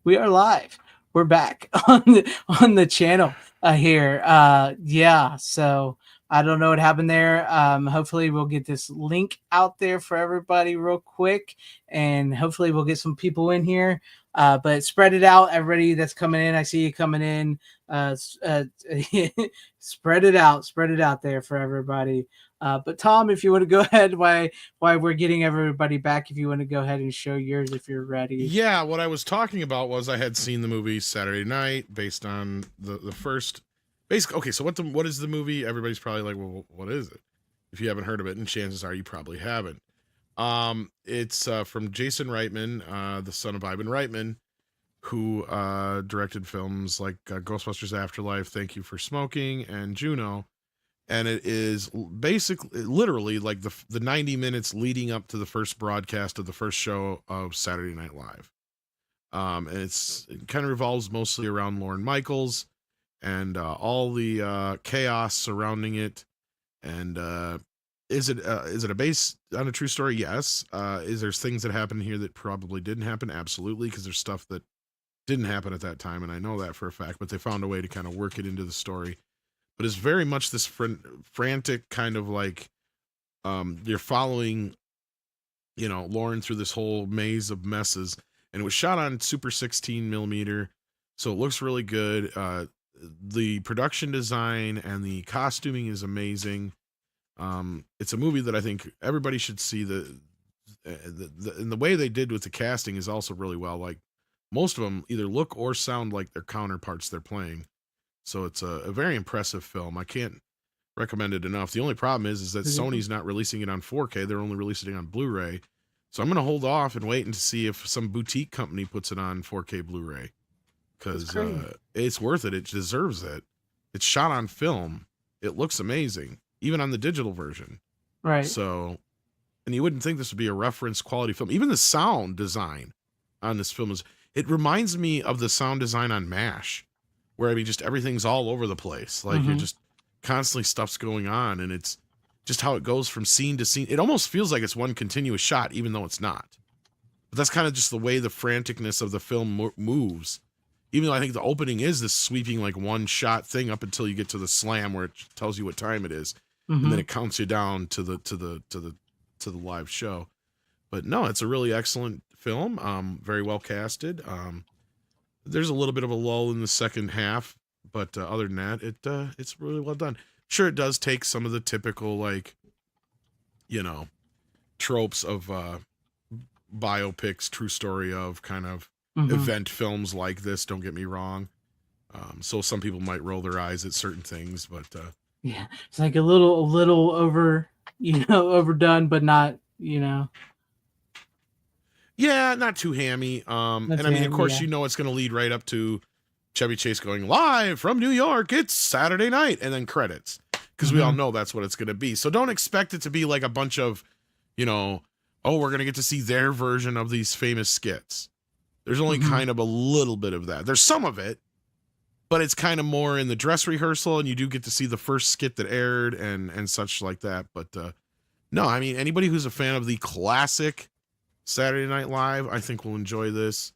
We are live. We're back on the channel here. Yeah, so I don't know what happened there. Hopefully we'll get this link out there for everybody real quick, and hopefully we'll get some people in here. But spread it out, everybody that's coming in. I see you coming in. Spread it out there for everybody. But Tom, if you want to go ahead, while we're getting everybody back, if you want to go ahead and show yours if you're ready. Yeah, what I was talking about was I had seen the movie Saturday Night based on the first. Basically, okay, so what is the movie? Everybody's probably like, well, what is it? If you haven't heard of it, and chances are you probably haven't. It's from Jason Reitman, the son of Ivan Reitman, who directed films like Ghostbusters Afterlife, Thank You for Smoking, and Juno. And it is basically, literally, like the 90 minutes leading up to the first broadcast of the first show of Saturday Night Live. And it kind of revolves mostly around Lorne Michaels and all the chaos surrounding it. And is it a base on a true story? Yes. Is there things that happen here that probably didn't happen? Absolutely, because there's stuff that didn't happen at that time, and I know that for a fact. But they found a way to kind of work it into the story. But it's very much this frantic kind of like you're following, Lauren through this whole maze of messes. And it was shot on Super 16 millimeter, so it looks really good. The production design and the costuming is amazing. It's a movie that I think everybody should see. And the way they did with the casting is also really well. Like most of them either look or sound like their counterparts they're playing. So it's a very impressive film. I can't recommend it enough. The only problem is that Sony's not releasing it on 4K. They're only releasing it on Blu-ray. So I'm going to hold off and wait and to see if some boutique company puts it on 4K Blu-ray. Because it's worth it. It deserves it. It's shot on film. It looks amazing, even on the digital version. Right. So, and you wouldn't think this would be a reference quality film. Even the sound design on this film it reminds me of the sound design on MASH. Where, I mean, just everything's all over the place. Like, you're just constantly stuff's going on, and it's just how it goes from scene to scene. It almost feels like it's one continuous shot, even though it's not. But that's kind of just the way the franticness of the film moves. Even though I think the opening is this sweeping, like, one-shot thing up until you get to the slam where it tells you what time it is. And then it counts you down to the live show. But, no, it's a really excellent film. Very well casted. There's a little bit of a lull in the second half, but other than that, it's really well done. Sure, it does take some of the typical, like, tropes of biopics, true story of kind of event films like this. Don't get me wrong. So some people might roll their eyes at certain things, but yeah, it's like a little over, overdone, but not, Yeah, not too hammy. And I mean, of course, it's going to lead right up to Chevy Chase going live from New York. It's Saturday night, and then credits, because we all know that's what it's going to be. So don't expect it to be like a bunch of, we're going to get to see their version of these famous skits. There's only kind of a little bit of that. There's some of it, but it's kind of more in the dress rehearsal, and you do get to see the first skit that aired and such like that. But no, I mean, anybody who's a fan of the classic Saturday Night Live, I think will enjoy this.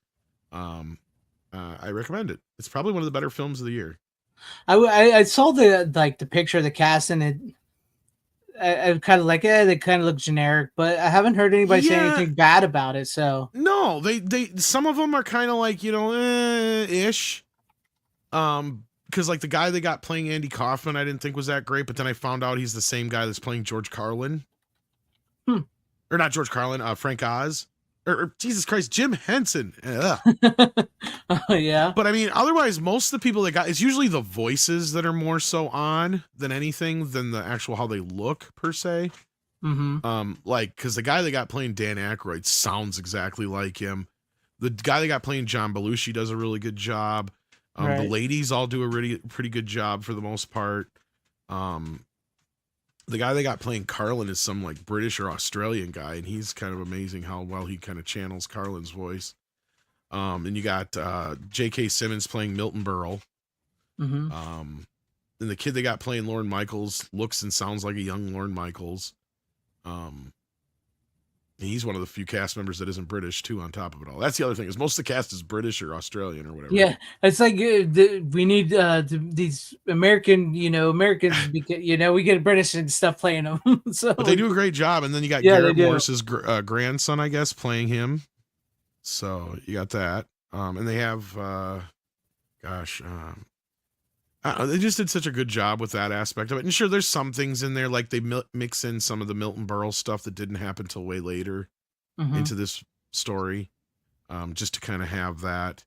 I recommend it. It's probably one of the better films of the year. I saw the picture of the cast, and I kind of like they kind of look generic, but I haven't heard anybody say anything bad about it. So no, they some of them are kind of like ish. Because like the guy they got playing Andy Kaufman, I didn't think was that great, but then I found out he's the same guy that's playing George Carlin. Or not George Carlin, Frank Oz. Or Jesus Christ, Jim Henson. Oh, yeah. But I mean, otherwise, most of the people they got, it's usually the voices that are more so on than anything than the actual how they look per se. Like, because the guy they got playing Dan Aykroyd sounds exactly like him. The guy they got playing John Belushi does a really good job. The ladies all do a really pretty good job for the most part. The guy they got playing Carlin is some like British or Australian guy, and he's kind of amazing how well he kind of channels Carlin's voice. And you got J.K. Simmons playing Milton Berle. And the kid they got playing Lorne Michaels looks and sounds like a young Lorne Michaels. He's one of the few cast members that isn't British too. On top of it all, that's the other thing is most of the cast is British or Australian or whatever. Yeah, it's like we need these American, Americans, because we get British and stuff playing them. So But they do a great job. And then you got yeah, they Garrett do. Morris's grandson, I guess, playing him. So you got that. And they have, gosh, they just did such a good job with that aspect of it. And sure, there's some things in there, like they mix in some of the Milton Berle stuff that didn't happen till way later Hmm. into this story, just to kind of have that.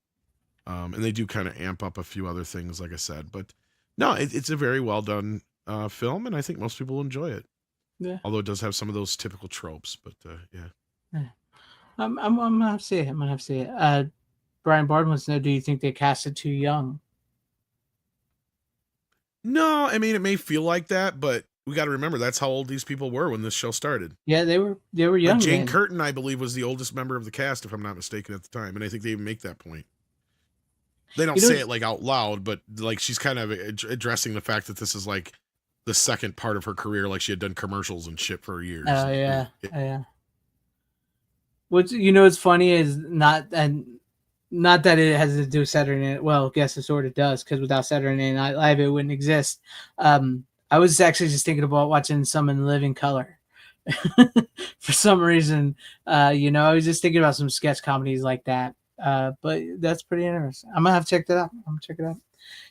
And they do kind of amp up a few other things, like I said. But no, it's a very well done film, and I think most people enjoy it. Yeah. Although it does have some of those typical tropes, but yeah. Yeah. I'm gonna have to see it. I'm gonna have to see it. Brian Bard wants to know: do you think they casted too young? No, I mean it may feel like that, but we got to remember that's how old these people were when this show started. Yeah, they were Like young Jane then. Curtin, I believe, was the oldest member of the cast, if I'm not mistaken, at the time, and I think they even make that point. They don't You know, say it like out loud, but like she's kind of addressing the fact that this is like the second part of her career, like she had done commercials and shit for years. oh yeah, oh, yeah. What's funny is not that it has to do with Saturday Night. Well, I guess it sort of does, because without Saturday Night Live, it wouldn't exist. I was actually just thinking about watching some in living color. For some reason, I was just thinking about some sketch comedies like that. But that's pretty interesting. I'm gonna have to check that out. I'm gonna check it out.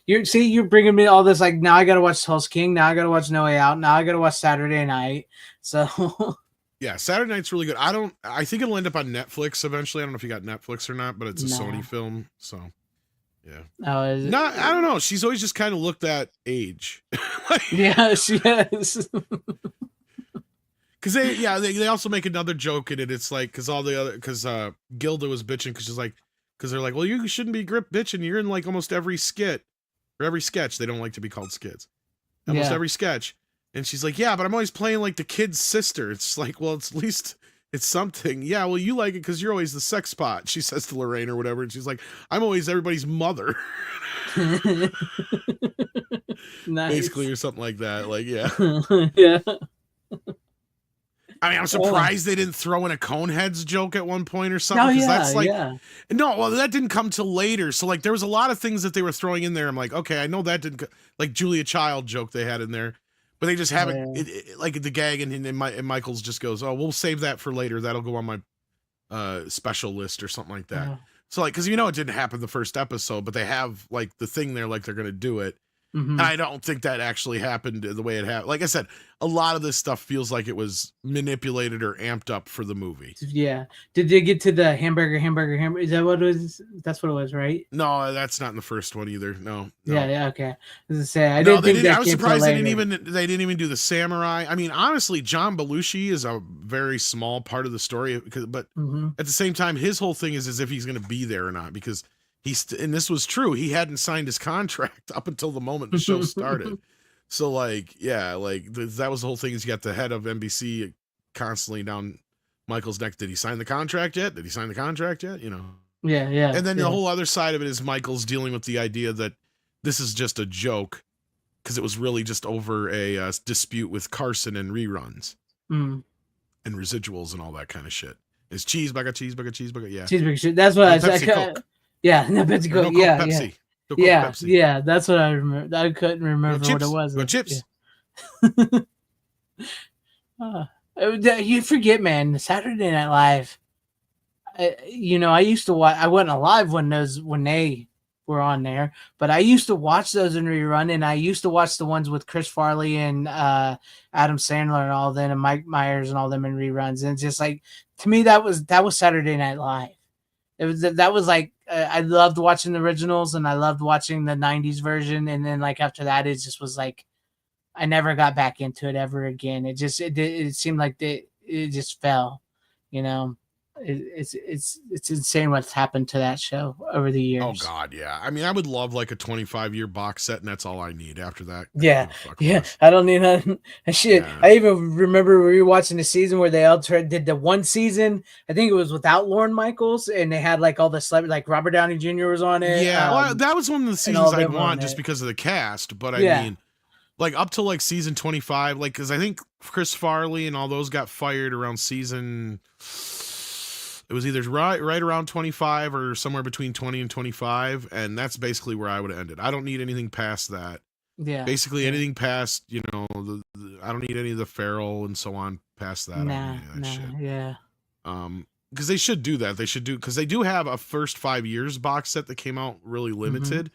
You're bringing me all this, like, now I gotta watch Tulsa King. Now I gotta watch No Way Out. Now I gotta watch Saturday Night. So Yeah, Saturday Night's really good. I think it'll end up on Netflix eventually. I don't know if you got Netflix or not, but it's a no, Sony film, so yeah. oh, Not, I don't know. She's always just kind of looked at age. yeah, she has. Because they also make another joke in it. It's like, because Gilda was bitching because she's like, because they're like, well, you shouldn't be grip bitching. You're in like almost every skit or every sketch. They don't like to be called skits. Almost Yeah. every sketch. And she's like, yeah, but I'm always playing like the kid's sister. It's like, well, it's at least it's something. Yeah, well, you like it because you're always the sex pot, she says to Lorraine or whatever. And she's like, I'm always everybody's mother. Nice. Basically, or something like that. Like, yeah. Yeah. I mean, I'm surprised they didn't throw in a Coneheads joke at one point or something. Oh Because yeah, that's like, yeah. no, well, that didn't come till later. So, like, there was a lot of things that they were throwing in there. I'm like, okay, I know that didn't, like, Julia Child joke they had in there. But they just Oh, haven't, yeah. like, the gag, and Michaels just goes, oh, we'll save that for later. That'll go on my special list or something like that. Oh. So, like, because it didn't happen the first episode, but they have, like, the thing there, like, they're going to do it. Mhm. And I don't think that actually happened the way it happened. Like I said, a lot of this stuff feels like it was manipulated or amped up for the movie. Yeah. Did they get to the hamburger? Is that what it was? That's what it was, right? No, that's not in the first one either. No. Yeah, yeah, okay. As I say, I No, didn't think that I was came till surprised later. they didn't even do the samurai. I mean, honestly, John Belushi is a very small part of the story, but Mhm. at the same time, his whole thing is as if he's going to be there or not, because and this was true. He hadn't signed his contract up until the moment the show started. So, like, yeah, like that was the whole thing. Is you got the head of NBC constantly down Michael's neck. Did he sign the contract yet? Did he sign the contract yet? Yeah, yeah. And then yeah. the whole other side of it is Michael's dealing with the idea that this is just a joke, because it was really just over a dispute with Carson and reruns Mm. and residuals and all that kind of shit. It's cheeseburger, yeah. Cheeseburger shit. That's what No, I said. Pepsi Coke. Yeah, no Pepsi Or no Coke. Coke, Yeah, Pepsi. yeah. No Coke, Yeah, Pepsi. yeah, that's what I remember. I couldn't No remember chips. what it was. No chips. Yeah. You forget, man. Saturday Night Live. I used to watch. I wasn't alive when they were on there, but I used to watch those in rerun, and I used to watch the ones with Chris Farley and Adam Sandler and all them, and Mike Myers and all them in reruns. And just like, to me, that was Saturday Night Live. That was like, I loved watching the originals, and I loved watching the '90s version. And then, like, after that, it just was like, I never got back into it ever again. It seemed like it just fell. It's insane what's happened to that show over the years. Oh God, yeah. I mean, I would love like a 25-year box set, and that's all I need. After that, Yeah, I don't need nothing. Shit, Yeah. I even remember we were watching the season where they all did the one season. I think it was without Lorne Michaels, and they had like all the celebrities, like Robert Downey Jr. was on it. Yeah, well, that was one of the all seasons I'd them on want just it. because of the cast. But I Yeah. mean, like up to like season 25, like because I think Chris Farley and all those got fired around season. It was either right around 25 or somewhere between 20 and 25, and that's basically where I would have ended. I don't need anything past that. Yeah. Basically, Yeah. anything past I don't need any of the Farrell and so on past that. I don't need Nah. any of that Nah. shit. Yeah. Because they should do that. They should do because they do have a first 5 years box set that came out really Mm-hmm. limited,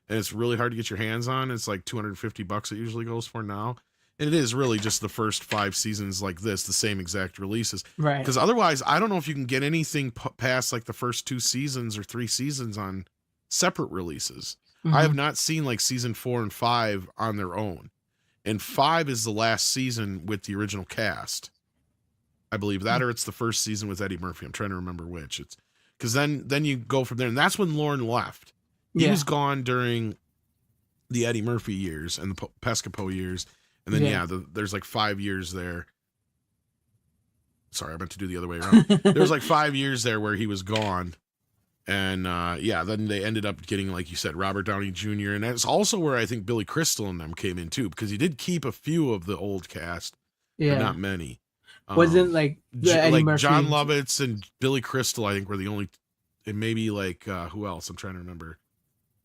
and it's really hard to get your hands on. It's like $250 it usually goes for now, and it is really just the first 5 seasons like this, the same exact releases. Right. Because otherwise, I don't know if you can get anything past like the first 2 seasons or 3 seasons on separate releases. I Mm-hmm. have not seen like season 4 and 5 on their own, and 5 is the last season with the original cast. I believe that, or it's the first season with Eddie Murphy. I'm trying to remember which. It's because then you go from there, and that's when Lauren left. He Yeah. was gone during the Eddie Murphy years and the Pescapo years, and then Yeah. there's like 5 years there. Sorry, I meant to do the other way around. There was like 5 years there where he was gone, and then they ended up getting, like you said, Robert Downey Jr. And that's also where I think Billy Crystal and them came in too, because he did keep a few of the old cast, but Yeah. not many. Wasn't like the Eddie Like John Murphy. Lovitz and Billy Crystal, I think were the only, and maybe like who else? I'm trying to remember.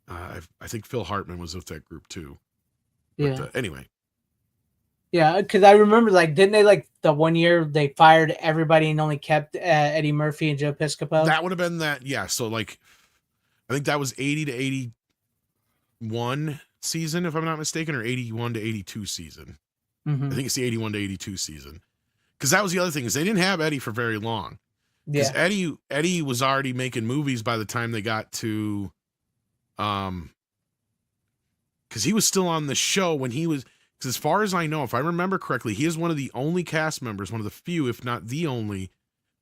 I think Phil Hartman was with that group too. But Yeah. anyway, Yeah, because I remember, like, didn't they, like, the one year they fired everybody and only kept Eddie Murphy and Joe Piscopo? that would have been that. Yeah, so like I think that was 80 to 81 season, if I'm not mistaken, or 81 to 82 season. I Mm-hmm. think it's the 81 to 82 season. Because that was the other thing, is they didn't have Eddie for very long. Because Yeah. Eddie was already making movies by the time they got to because he was still on the show when he was, because as far as I know, if I remember correctly, he is one of the only cast members, one of the few, if not the only,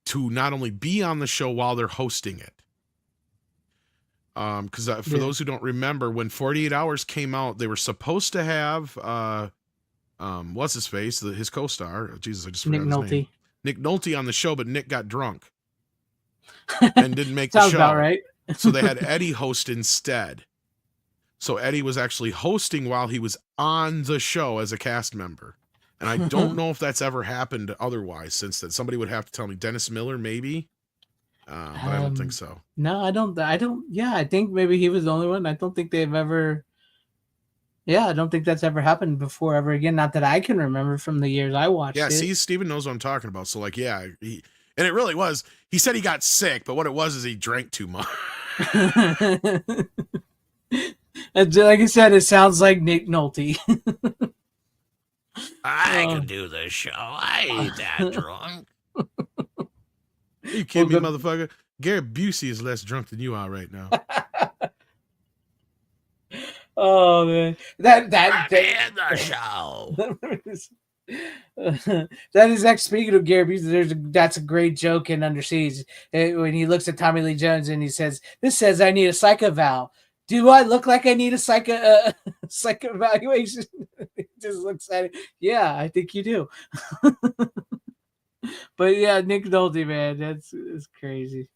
to not only be on the show while they're hosting it. Because for Yeah. those who don't remember, when 48 Hours came out, they were supposed to have what's his face, his co-star. Jesus, I just Nick forgot his name. Nolte. Nick Nolte on the show, but Nick got drunk and didn't make the Sounds about show. right. So they had Eddie host instead. So Eddie was actually hosting while he was on the show as a cast member. And I don't know if that's ever happened otherwise since that. Somebody would have to tell me. Dennis Miller, maybe. But I don't think so. No, I don't. Yeah, I think maybe he was the only one. I don't think they've ever. Yeah, I don't think that's ever happened before ever again. Not that I can remember from the years I watched Yeah, it. see, Steven knows what I'm talking about. So, like, yeah. And it really was. He said he got sick, but what it was is he drank too much. And like I said, it sounds like Nick Nolte. I can do the show. I ain't that drunk. You kidding me, motherfucker? Gary Busey is less drunk than you are right now. Oh man, that in the show. That is actually, speaking of Gary Busey, that's a great joke in Under Siege when he looks at Tommy Lee Jones and he says, "This says I need a psych eval. Do I look like I need a psych evaluation?" He just looks at it. Yeah, I think you do. But yeah, Nick Nolte, man, it's crazy.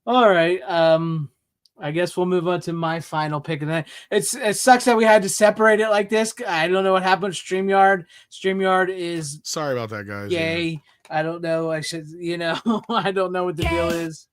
All right, I guess we'll move on to my final pick. And then it sucks that we had to separate it like this. I don't know what happened with StreamYard. StreamYard is sorry about that, guys. yay. Yeah. I don't know. I should, I don't know what the deal is.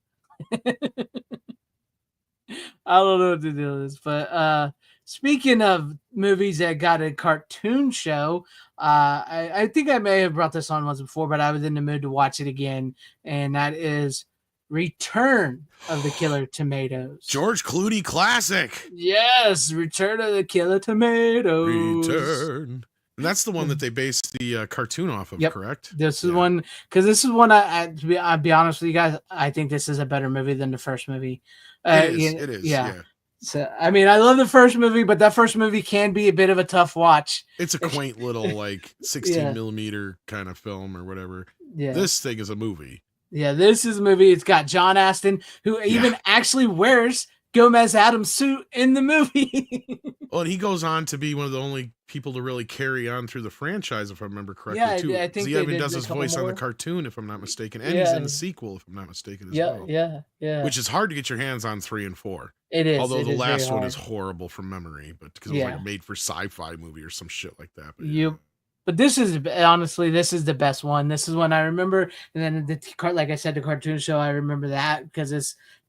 I don't know what the deal is. But speaking of movies that got a cartoon show, I think I may have brought this on once before, but I was in the mood to watch it again. And that is Return of the Killer Tomatoes. George Clooney classic. Yes, Return of the Killer Tomatoes. Return. And that's the one that they based the cartoon off of, correct? This is one, because this is one, I'll be honest with you guys, I think this is a better movie than the first movie. It is. Yeah. So, I mean, I love the first movie, but that first movie can be a bit of a tough watch. It's a quaint little, like, 16 millimeter kind of film or whatever. Yeah. This thing is a movie. Yeah, this is a movie. It's got John Astin, who even actually wears Gomez Adams suit in the movie. Well, and he goes on to be one of the only people to really carry on through the franchise, if I remember Yeah, correctly, too. I Because think he they even did does a his couple voice on the more. cartoon, if I'm not mistaken, and he's in Yeah, the sequel, if I'm not mistaken, as yeah, well. yeah, yeah. Which is hard to get your hands on 3 and 4. It is. Although It the is very last one is hard. horrible from memory, but because it was like a Yeah. made for sci-fi movie or some shit like that. But yeah. You. But this is honestly, this is the best one. This is one I remember, and then like I said, the cartoon show I remember that because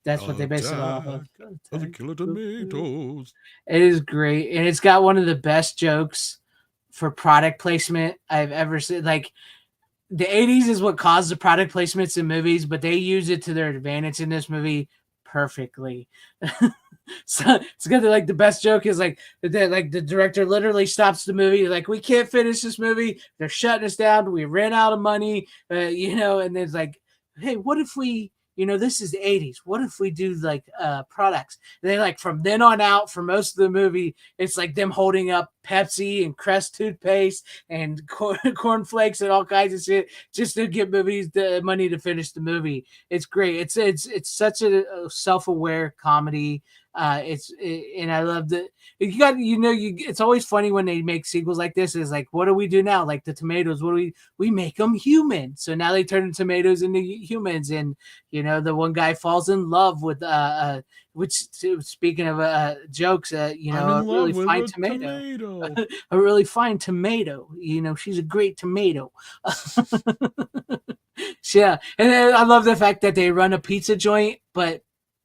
that's what they base it off of. Attack of the Killer Tomatoes. It is great, and it's got one of the best jokes for product placement I've ever seen. Like the 80s is what caused the product placements in movies, but they use it to their advantage in this movie perfectly. So it's good. Like the best joke is like that. Like the director literally stops the movie. Like we can't finish this movie. They're shutting us down. We ran out of money. And it's like, hey, what if we? This is the 80s. What if we do like products? And they like from then on out for most of the movie, it's like them holding up Pepsi and Crest toothpaste and cornflakes and all kinds of shit just to get movies the money to finish the movie. It's great. It's such a self-aware comedy. And I love that you got it's always funny when they make sequels like this. Is like, what do we do now? Like the tomatoes, what do we make them human? So now they turn the tomatoes into humans, and the one guy falls in love with which speaking of jokes, I'm a in really love with fine a tomato. tomato. A really fine tomato. She's a great tomato. Yeah, and then I love the fact that they run a pizza joint, but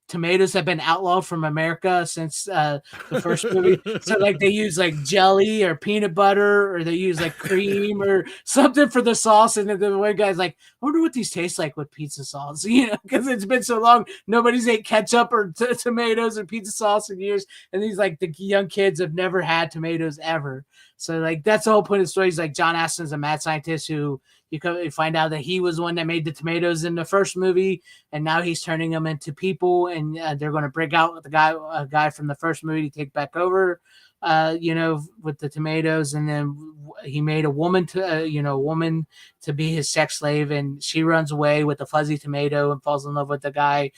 tomatoes have been outlawed from America since the first movie. So like they use like jelly or peanut butter, or they use like cream or something for the sauce. And then the one guy's like, I wonder what these taste like with pizza sauce, because it's been so long. Nobody's ate ketchup or tomatoes or pizza sauce in years. And these like the young kids have never had tomatoes ever. So like that's the whole point of the story. Is like John Astin's a mad scientist who you find out that he was the one that made the tomatoes in the first movie, and now he's turning them into people, and they're going to break out with a guy from the first movie to take back over, with the tomatoes, and then he made a woman to be his sex slave, and she runs away with a fuzzy tomato and falls in love with the guy,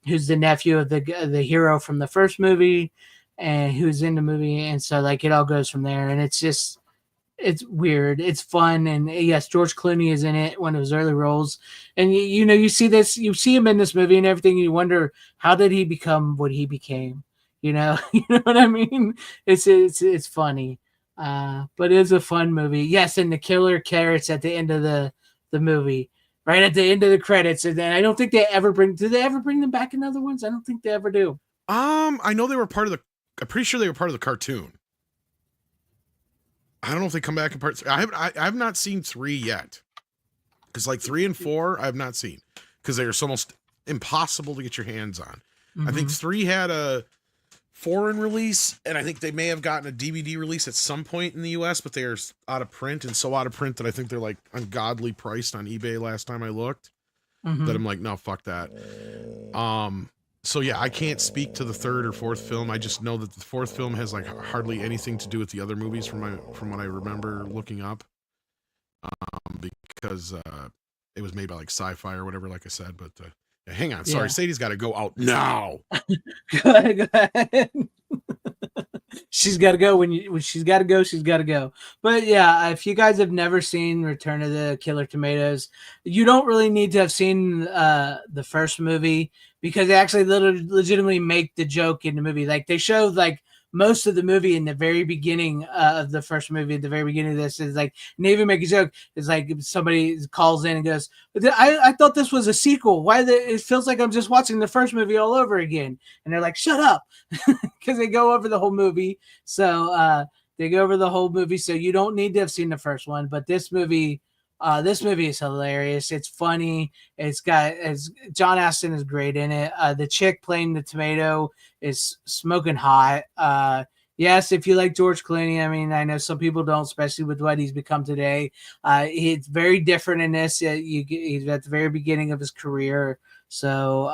who's the nephew of the hero from the first movie, and who's in the movie, and so like it all goes from there, and it's weird. It's fun. And yes, George Clooney is in it, one of his early roles. And you see him in this movie and everything. And you wonder, how did he become what he became? You know what I mean? It's funny. But it's a fun movie. Yes. And the killer carrots at the end of the movie, right at the end of the credits. And then I don't think do they ever bring them back in other ones? I don't think they ever do. I know they were part of I'm pretty sure they were part of the cartoon. I don't know if they come back in parts. I have not seen 3 yet. Because like 3 and 4, I have not seen. Because they're almost impossible to get your hands on. Mm-hmm. I think 3 had a foreign release, and I think they may have gotten a DVD release at some point in the US, but they are out of print, and so out of print that I think they're like ungodly priced on eBay last time I looked. Mm-hmm. That I'm like, no, fuck that. So yeah, I can't speak to the 3rd or 4th film. I just know that the 4th film has like hardly anything to do with the other movies from what I remember looking up, because it was made by like Sci-Fi or whatever, like I said. But yeah, hang on, sorry, Sadie's got to go out now. Go ahead. She's got to go when she's got to go. She's got to go. But yeah, if you guys have never seen Return of the Killer Tomatoes, you don't really need to have seen the first movie, because they actually legitimately make the joke in the movie. Like they show like most of the movie in the very beginning of the first movie. At the very beginning of this is like, and they even make a joke. It's like somebody calls in and goes, I thought this was a sequel. It feels like I'm just watching the first movie all over again. And they're like, shut up. Because they go over the whole movie. So they go over the whole movie. So you don't need to have seen the first one. But this movie is hilarious. It's funny. John Astin is great in it. The chick playing the tomato is smoking hot. Yes, if you like George Clooney, I mean, I know some people don't, especially with what he's become today. It's very different in this. He's at the very beginning of his career. So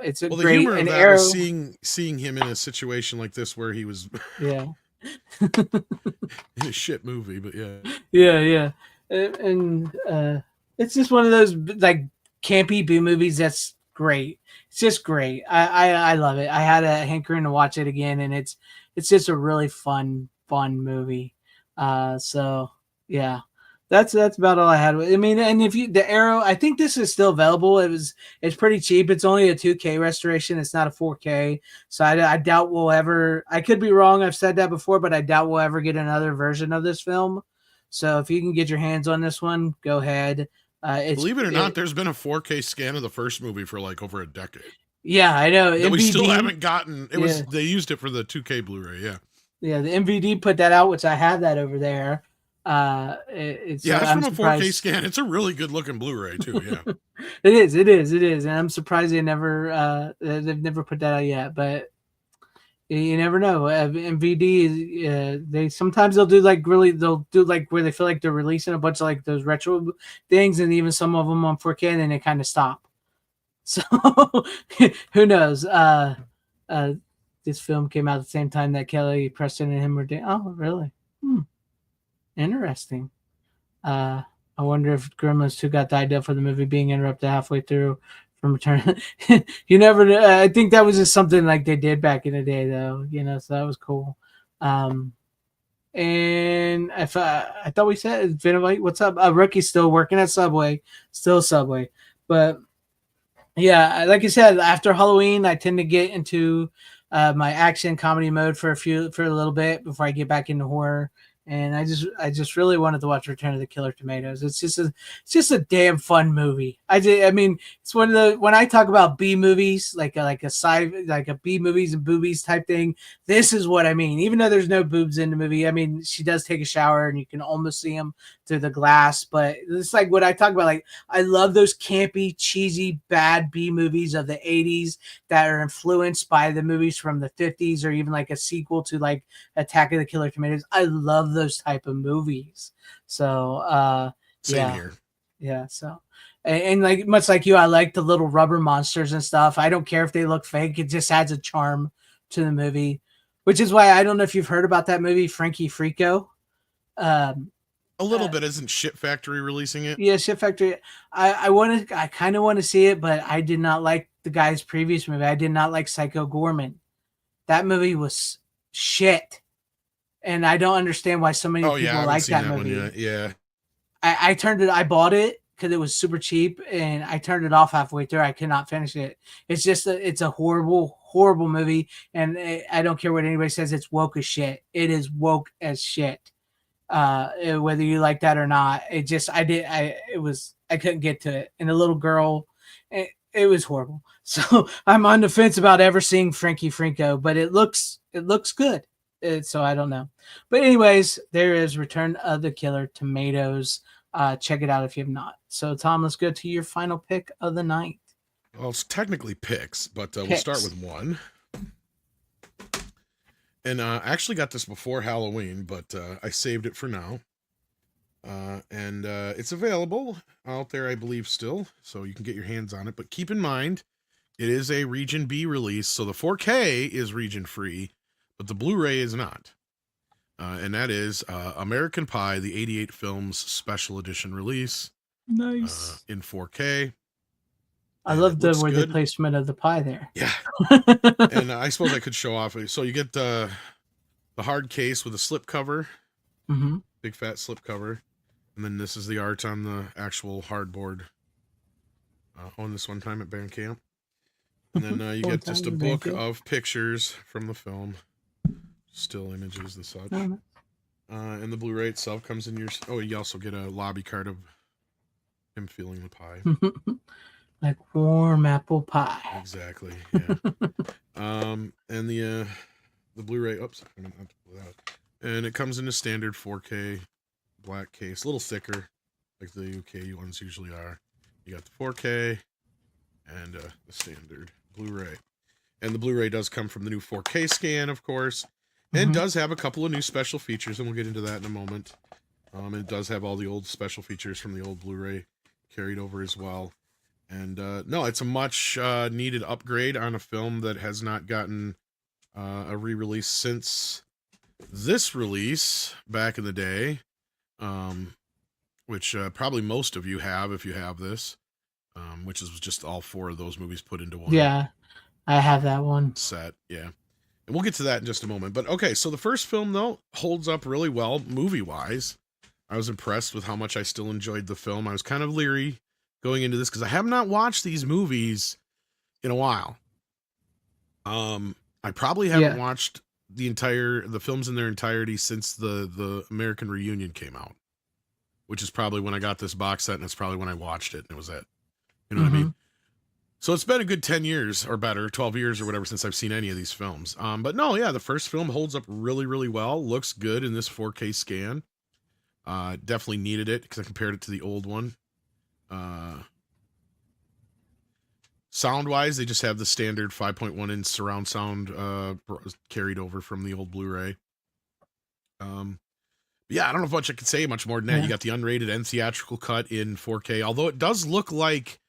it's a great humor of that arrow. Was seeing him in a situation like this where he was yeah in a shit movie, but yeah. And it's just one of those like campy B movies that's great. It's just great. I love it. I had a hankering to watch it again, and it's just a really fun movie. So yeah, that's about all I had. I mean, and if you the Arrow, I think this is still available. It's pretty cheap. It's only a 2K restoration. It's not a 4K. So I doubt we'll ever. I could be wrong. I've said that before, but I doubt we'll ever get another version of this film. So if you can get your hands on this one, go ahead. Believe it or not, there's been a 4K scan of the first movie for like over a decade Yeah, I know. that we still MVD. haven't gotten. It Yeah, was they used it for the 2K Blu-ray. Yeah, yeah. The MVD put that out, which I have that over there. It's yeah, that's I'm from a 4K surprised. scan. It's a really good looking Blu-ray too. Yeah, It is, and I'm surprised they've never put that out yet. But you never know. MVD they sometimes they'll do like where they feel like they're releasing a bunch of like those retro things, and even some of them on 4K, and then they kind of stop. So who knows? Uh, this film came out at the same time that Kelly Preston and him were dating. Oh, really? Hmm. Interesting. Uh, I wonder if Gremlins 2 got the idea for the movie being interrupted halfway through from Return. You never know. I think that was just something like they did back in the day, though. So that was cool. Um, and if I thought we said, Vinivite, what's up? Rookie's still working at Subway, still Subway. But yeah, like I said, after Halloween, I tend to get into my action comedy mode for a little bit before I get back into horror. And I just really wanted to watch Return of the Killer Tomatoes. It's just a damn fun movie. I mean, it's one of the when I talk about B movies, like a side like a B movies and boobies type thing. This is what I mean. Even though there's no boobs in the movie, I mean, she does take a shower and you can almost see them through the glass. But it's like what I talk about. Like I love those campy, cheesy, bad B movies of the '80s that are influenced by the movies from the '50s, or even like a sequel to like Attack of the Killer Tomatoes. I love those type of movies. So same yeah, here. yeah. So and like much like you, I like the little rubber monsters and stuff. I don't care if they look fake; it just adds a charm to the movie. Which is why I don't know if you've heard about that movie, Frankie Frico. Um, A little uh, bit. Isn't Shit Factory releasing it? yeah, Ship Factory. I kind of want to see it, but I did not like the guy's previous movie. I did not like Psycho Gorman. That movie was shit, and I don't understand why so many Oh yeah, I people haven't like seen that that one movie. yet. Yeah, I turned it. I bought it because it was super cheap, and I turned it off halfway through. I could not finish it. It's a horrible movie, and I don't care what anybody says. It's woke as shit. It is woke as shit. Whether you like that or not, I couldn't get to it. And the little girl, it was horrible. So I'm on the fence about ever seeing Frankie Franco, but it looks good. So I don't know. But anyways, there is Return of the Killer Tomatoes. Check it out if you have not. So Tom, let's go to your final pick of the night. well, it's technically picks, but we'll start Picks. with one. And I actually got this before Halloween, but I saved it for now. And it's available out there, I believe, still, so you can get your hands on it. But keep in mind, it is a Region B release, so the 4K is region free, but the Blu-ray is not. And that is American Pie, the '88 film's special edition release Nice. in 4K, I and it love the looks where the good. placement of the pie there. Yeah, and I suppose I could show off. So you get the hard case with a slip cover, Mm-hmm. big fat slip cover, and then this is the art on the actual hardboard. On this one time at band camp, and then you One get time just a in book Vancouver. of pictures from the film, still images and such. Oh, And the Blu-ray itself comes in your. Oh, you also get a lobby card of him feeling the pie. no. Like warm apple pie. Exactly. Yeah. And the Blu-ray. Oops, I meant not to pull that out. And it comes in a standard 4K black case, a little thicker, like the UK ones usually are. You got the 4K and the standard Blu-ray. And the Blu-ray does come from the new 4K scan, of course, and Mm-hmm. does have a couple of new special features, and we'll get into that in a moment. It does have all the old special features from the old Blu-ray carried over as well. And no, it's a much needed upgrade on a film that has not gotten a re-release since this release back in the day, which probably most of you have if you have this. which is just all four of those movies put into one Yeah, I have that one. set. Yeah. And we'll get to that in just a moment. But okay, so the first film, though, holds up really well movie wise. I was impressed with how much I still enjoyed the film. I was kind of leery going into this because I have not watched these movies in a while. I probably haven't Yeah. watched the films in their entirety since the American Reunion came out, which is probably when I got this box set, and it's probably when I watched it, and it was it. You know what I Mm-hmm. mean? So it's been a good 10 years or better, 12 years or whatever since I've seen any of these films. But no, yeah, the first film holds up really, really well. Looks good in this 4K scan. Definitely needed it because I compared it to the old one. Sound wise, they just have the standard 5.1 inch surround sound carried over from the old Blu-ray. Yeah, I don't know if much I could say much more than that. Yeah. You got the unrated and theatrical cut in 4K, although it does look like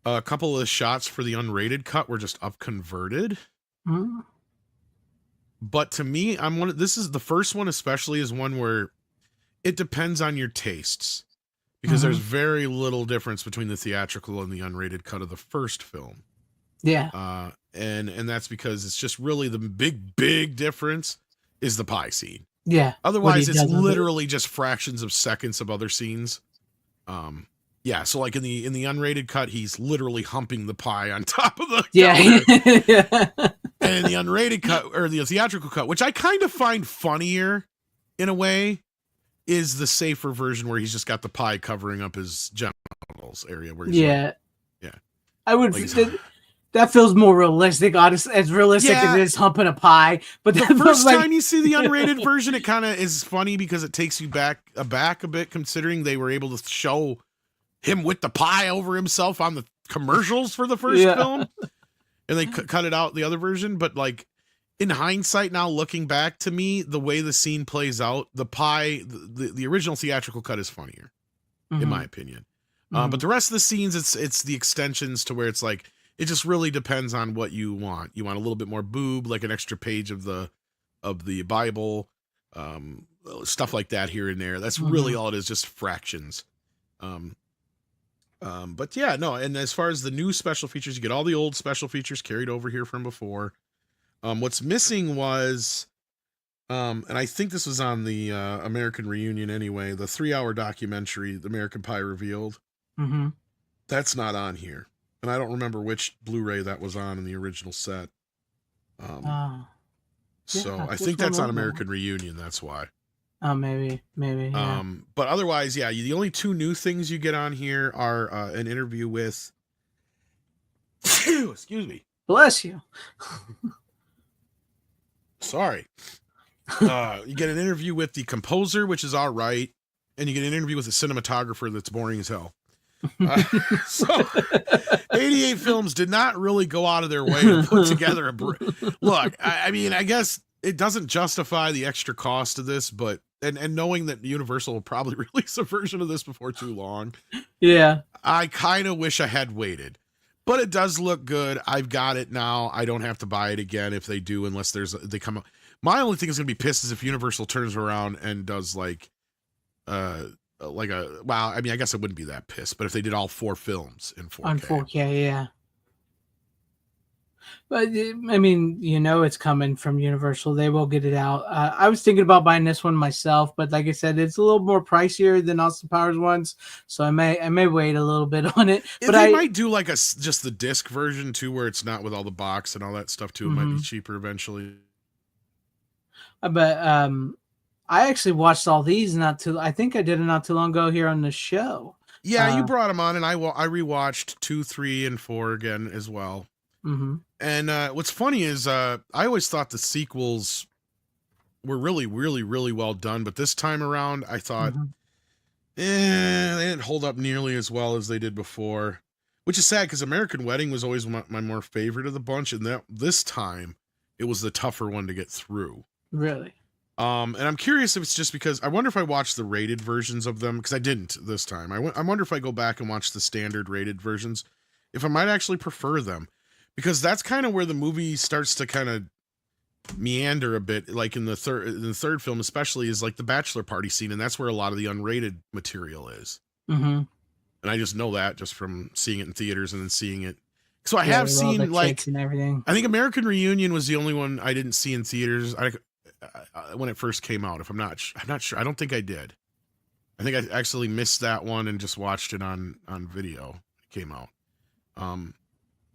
a couple of the shots for the unrated cut were just up converted. Mm-hmm. But to me, this is the first one especially is one where it depends on your tastes because Mm-hmm. there's very little difference between the theatrical and the unrated cut of the first film. Yeah. And that's because it's just really the big difference is the pie scene. Yeah. What he Otherwise, it's does with it. literally just fractions of seconds of other scenes. Yeah, so like in the unrated cut, he's literally humping the pie on top of the Yeah. counter. Yeah. And in the unrated cut or the theatrical cut, which I kind of find funnier in a way, is the safer version where he's just got the pie covering up his genitals area. Where he's Yeah. like, yeah, I would. like That feels more realistic, honest, as realistic as Yeah. it is humping a pie. But the that feels first like time you see the unrated version, it kind of is funny because it takes you back a bit, considering they were able to show him with the pie over himself on the commercials for the first Yeah. film, and they cut it out the other version. But like in hindsight, now looking back, to me, the way the scene plays out, the pie, the original theatrical cut is funnier, in my opinion. But the rest of the scenes, it's the extensions to where it's like it just really depends on what you want. You want a little bit more boob, like an extra page of the Bible, stuff like that here and there. That's really all it is, just fractions. But yeah, no. And as far as the new special features, you get all the old special features carried over here from before. What's missing was, and I think this was on the American Reunion anyway, the 3-hour documentary, The American Pie Revealed. Mm-hmm. That's not on here. And I don't remember which Blu-ray that was on in the original set. So I think that's on American Reunion. That's why. Oh, maybe. Yeah. But otherwise, yeah, the only two new things you get on here are an interview with. Excuse me. Bless you. Sorry. You get an interview with the composer, which is all right, and you get an interview with the cinematographer that's boring as hell. So 88 Films did not really go out of their way to put together look. I mean, I guess it doesn't justify the extra cost of this, but and knowing that Universal will probably release a version of this before too long, Yeah. I kind of wish I had waited. But it does look good. I've got it now. I don't have to buy it again if they do, unless they come up. My only thing is gonna be pissed is if Universal turns around and does like a well, I mean, I guess I wouldn't be that pissed, but if they did all 4 films in 4K. On 4K, yeah. But I mean, it's coming from Universal. They will get it out. I was thinking about buying this one myself, but like I said, it's a little more pricier than Austin Powers ones, so I may wait a little bit on it. But they might do like just the disc version too, where it's not with all the box and all that stuff too. It might be cheaper eventually. But I actually watched all these I think I did it not too long ago here on the show. Yeah, you brought them on, and I rewatched 2, 3, and 4 again as well. Mm-hmm. And what's funny is I always thought the sequels were really, really, really well done, but this time around I thought, they didn't hold up nearly as well as they did before, which is sad because American Wedding was always my more favorite of the bunch, and this time it was the tougher one to get through. Really? And I'm curious if it's just because I wonder if I watched the rated versions of them, because I didn't this time. I wonder if I go back and watch the standard rated versions, if I might actually prefer them, because that's kind of where the movie starts to kind of meander a bit. Like in the third film, especially, is like the bachelor party scene, and that's where a lot of the unrated material is. Mm-hmm. and I just know that just from seeing it in theaters and then seeing it. So I Yeah, have with all the seen like kicks and everything. I think American Reunion was the only one I didn't see in theaters. When it first came out. If I'm not sure. I don't think I did. I think I actually missed that one and just watched it on video. It came out.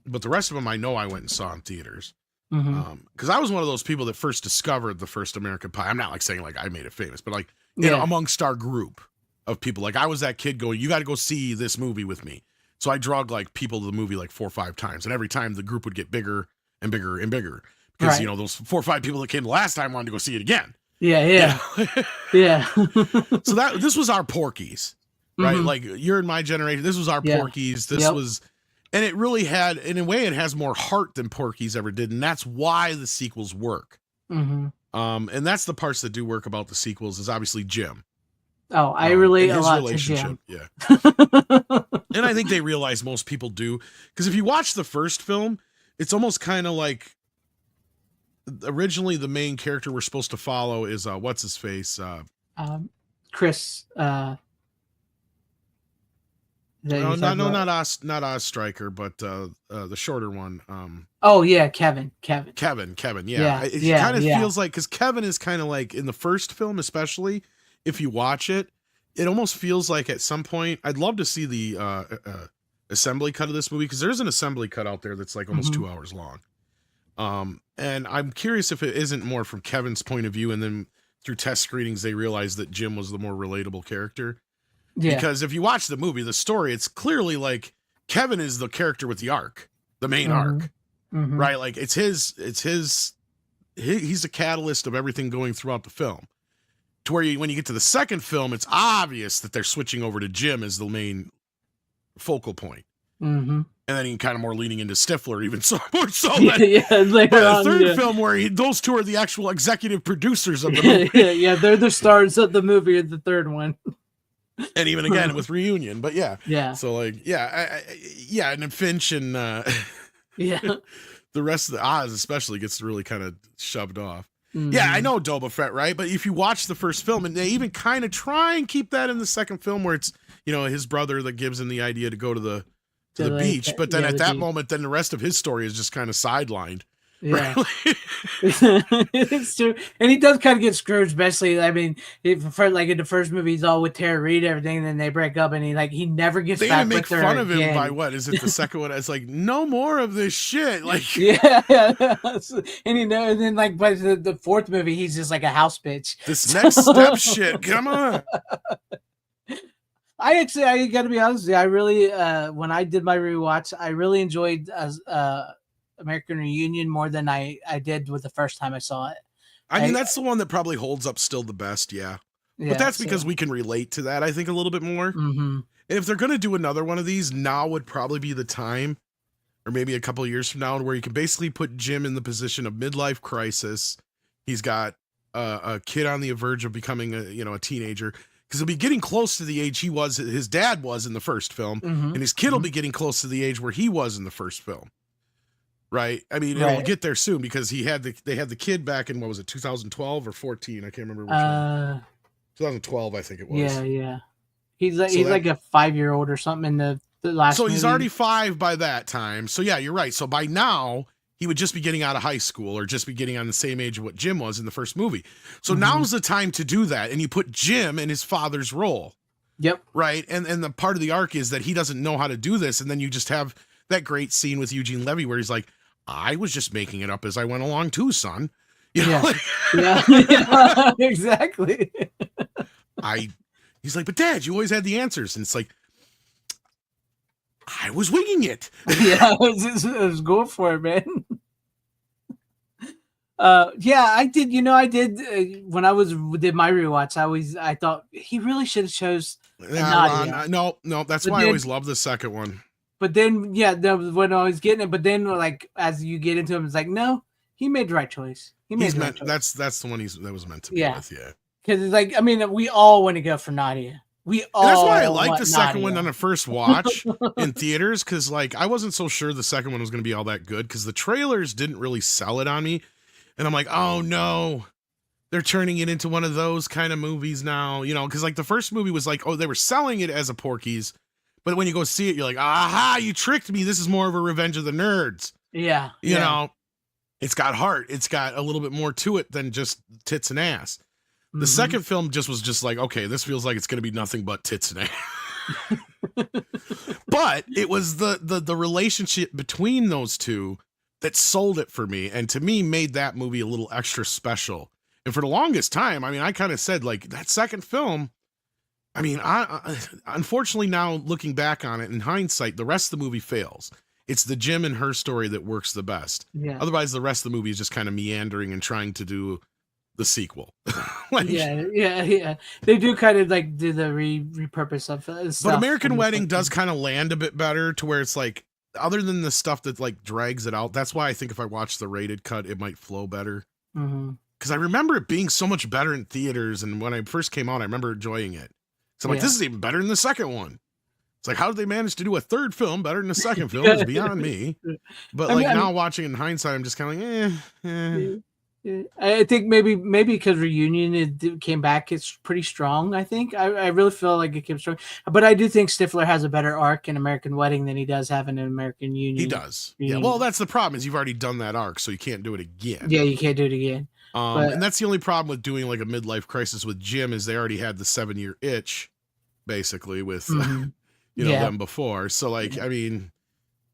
But the rest of them I know I went and saw in theaters. Hmm. Because I was one of those people that first discovered the first American Pie. I'm not like saying like I made it famous, but like Yeah. amongst our group of people, like I was that kid going, you got to go see this movie with me. So I drug like people to the movie like 4 or 5 times, and every time the group would get bigger and bigger and bigger because Right. those 4 or 5 people that came the last time wanted to go see it again. Yeah. Yeah. Yeah. So this was our Porky's, right? Hmm. Like you're in my generation. This was our Yeah. Porky's. This Yep. was, and it really had, in a way, it has more heart than Porky's ever did, and that's why the sequels work. Hmm. And that's the parts that do work about the sequels is obviously Jim. Oh, I relate and a his lot to relationship, Jim. yeah. And I think they realize most people do, because if you watch the first film, it's almost kind of like originally the main character we're supposed to follow is what's his face, Chris. no, not Oz Striker, but the shorter one. Oh yeah, Kevin. Kevin, Yeah, It yeah, kind of yeah. feels like, because Kevin is kind of like in the first film, especially if you watch it, it almost feels like at some point I'd love to see the assembly cut of this movie, because there's an assembly cut out there that's like almost Mhm. 2 hours long. And I'm curious if it isn't more from Kevin's point of view, and then through test screenings they realized that Jim was the more relatable character. Yeah. Because if you watch the movie, the story, it's clearly like Kevin is the character with the arc, the main Mhm. arc, Mhm. right? Like he's the catalyst of everything going throughout the film. To where when you get to the second film, it's obvious that they're switching over to Jim as the main focal point. Mhm. And then he kind of more leaning into Stifler, even so more so Yeah, than yeah, later by the on, third yeah. film, where those two are the actual executive producers of the movie. Yeah, they're the stars of the movie in the third one. And even again with Reunion, but yeah. Yeah. So like, yeah, and then Finch and Yeah. the rest of the Oz especially gets really kind of shoved off. Yeah, I Mhm. know Boba Fett, right? But if you watch the first film, and they even kind of try and keep that in the second film, where it's his brother that gives him the idea to go to the beach, but then at that moment, then the rest of his story is just kind of sidelined. Yeah. Right? It's true. And he does kind of get screwed, especially, I mean, like in the first movie, he's all with Tara Reid and everything, and then they break up, and he never gets They back even make with her fun of him again. by what is it, the second one? It's like, no more of this shit. Like, Yeah. And then like by the fourth movie, he's just like a house bitch. this next step shit, come on. I got to be honest with you. I really, when I did my rewatch, I really enjoyed American Reunion more than I did with the first time I saw it. I mean, that's the one that probably holds up still the best, yeah. But that's because we can relate to that, I think, a little bit more. Mm-hmm. And if they're going to do another one of these, now would probably be the time, or maybe a couple of years from now, where you can basically put Jim in the position of midlife crisis. He's got a kid on the verge of becoming a teenager, because he'll be getting close to the age his dad was in the first film, Mm-hmm. and his kid will be getting close to the age where he was in the first film. Right? I mean, Right. it'll get there soon, because they had the kid back in, what was it, 2012 or 14? I can't remember which one. 2012, I think it was. Yeah. He's like a 5-year-old or something in the last. So he's movie. already 5 by that time. So yeah, you're right. So by now he would just be getting out of high school, or just be getting on the same age of what Jim was in the first movie. So now's the time to do that, and you put Jim in his father's role. Yep. Right, and the part of the arc is that he doesn't know how to do this, and then you just have that great scene with Eugene Levy where he's like, I was just making it up as I went along too, son. Yeah. Yeah, exactly. He's like, but Dad, you always had the answers. And it's like, I was winging it. Yeah, I was going for it, man. Yeah, I did. I did when I did my rewatch. I thought he really should have chose Nadia. No, that's why I always love the second one. But then, yeah, when I was getting it, but then like as you get into him, it's like, no, he made the right choice. That's the one that was meant to be with, yeah. Because it's like, I mean, we all want to go for Nadia. That's why I like the second one on a first watch in theaters, because like I wasn't so sure the second one was going to be all that good, because the trailers didn't really sell it on me, and I'm like, oh no, they're turning it into one of those kind of movies now, because like the first movie was like, oh, they were selling it as a Porky's, But when you go see it, you're like, aha, you tricked me. This is more of a Revenge of the Nerds. Yeah, You yeah. know, it's got heart. It's got a little bit more to it than just tits and ass. The Hmm. second film just was just like, okay, this feels like it's going to be nothing but tits and ass. But it was the relationship between those two that sold it for me, and to me made that movie a little extra special. And for the longest time, I mean, I kind of said like that second film. I mean, I unfortunately now looking back on it in hindsight, the rest of the movie fails. It's the Jim and her story that works the best. Yeah. Otherwise, the rest of the movie is just kind of meandering and trying to do the sequel. Like, Yeah, yeah, yeah. They do kind of like do the repurpose of but stuff American from the Wedding does second. kind of land a bit better to where it's like, other than the stuff that like drags it out. That's why I think if I watch the rated cut, it might flow better. Hmm. Because I remember it being so much better in theaters, and when I first came out, I remember enjoying it. So I'm like, Yeah. this is even better than the second one. It's like, how did they manage to do a third film better than the second film is beyond me. But I mean, like now watching in hindsight, I'm just kind of like, yeah, yeah. I think maybe because Reunion came back, it's pretty strong. I think I really feel like it came strong, but I do think Stifler has a better arc in American Wedding than he does have in American He Union. does. Yeah. Well, Reunion. that's the problem is you've already done that arc, so you can't do it again. Yeah, you can't do it again. But And that's the only problem with doing like a midlife crisis with Jim is they already had the 7-year itch, basically, with mhm. Yeah, them before. So like, yeah. I mean,